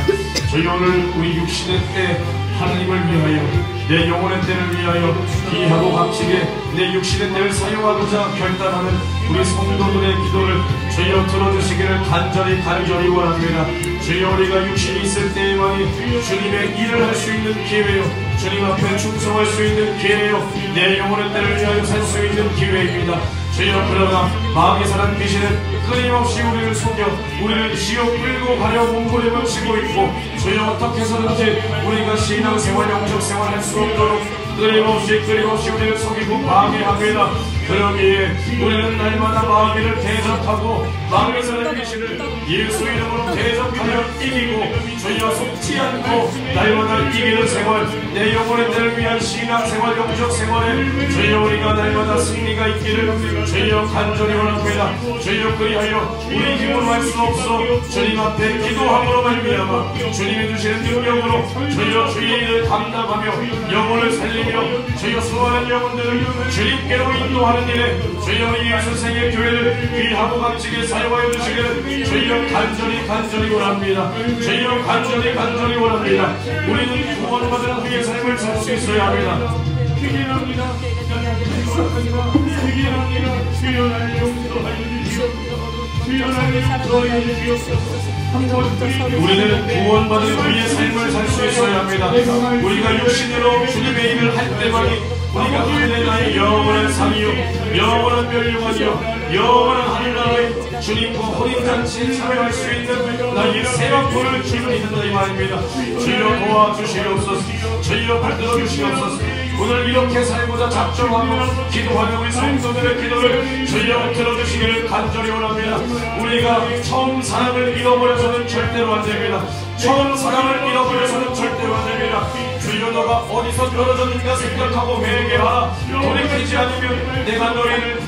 주여 오늘 우리 육신의 때 하나님을 위하여 내 영혼의 때를 위하여 귀하고 값지게 내 육신의 때를 사용하고자 결단하는 우리 성도들의 기도를 주여 들어주시기를 간절히 원합니다. 주여 우리가 육신이 있을 때에만이 주님의 일을 할 수 있는 기회요, 주님 앞에 충성할 수 있는 기회요, 내 영혼의 때를 위하여 살 수 있는 기회입니다. 주여 그러나 마귀 사람 귀신은 끊임없이 우리를 속여 우리를 지옥 끌고 가려 몸부림을 치고 있고, 주여 어떻게 해서든지 우리가 신앙생활 영적생활 할 수 없도록 끊임없이 우리를 속이고 방해합니다. 그러기에 우리는 날마다 마귀를 대적하고 마귀 사람 귀신을 예수 이름으로 대적하여 이기고 주여 속지 않고 날마다 이기는 생활, 내 영혼의 때를 위한 신앙생활 영적생활에 주여 우리가 날마다 승리가 있기를 주여 간절히 원합니다. 주여 그리하여 우리 힘으로 할 수 없어 주님 앞에 기도함으로 말미암아 주님이 주시는 능력으로 주여 주의 일을 감당하며 영혼을 살리며 주여 수많은 영혼들을 주님께로 인도하는 일에 주여 우리 예수 생의 교회를 귀하고 값지게 사용하여 주시기를 주여 간절히 원합니다. 주여 간절히 원합니다. 우리는 구원받은 후의 삶을 살 수 있어야 합니다. 기도합니다. 주여 나를 용서하여 주시옵소서. 주여 나를 용서하여 주시옵소서. 우리는 구원받은 후의 삶을 살 수 있어야 합니다. 우리가 육신으로 주님의 일을 할 때만이 우리가 하늘의 나의 영원한 상이요, 영원한 멸류관이요, 영원한 하늘나라의 주님과 혼인잔치에 참여할 수 있는 나의 세마포를 주님이 된다 이 말입니다. 주여 도와주시옵소서. 주여 받들어 주시옵소서. 오늘 이렇게 살고자 작정하고 기도하는 우리 성도들의 기도를 주여 들어주시기를 간절히 원합니다. 우리가 처음 사랑을 잃어버려서는 절대로 안됩니다. 처음 사랑을 잃어버려서는 절대로 안됩니다. 주여 너가 어디서 떨어졌는가 생각하고 회개하라. 돌이키지 않으면 내가 너희를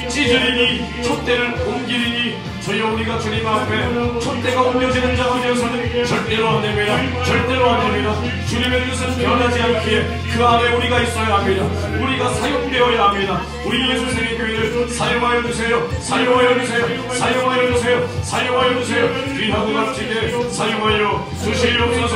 찢으리니 촛대를 옮기리니. 주여 우리가 주님 앞에 촛대가 옮겨지는 자가 되어서는 절대로 안됩니다. 절대로 안됩니다. 주님의 뜻은 변하지 않기에 그 안에 우리가 있어야 합니다. 우리가 사용되어야 합니다. 우리 예수 생의 교회를 사용하여 주세요. 사용하여 주세요. 사용하여 주세요. 사용하여 주세요. 귀하고 값지게 사용하여 주시옵소서.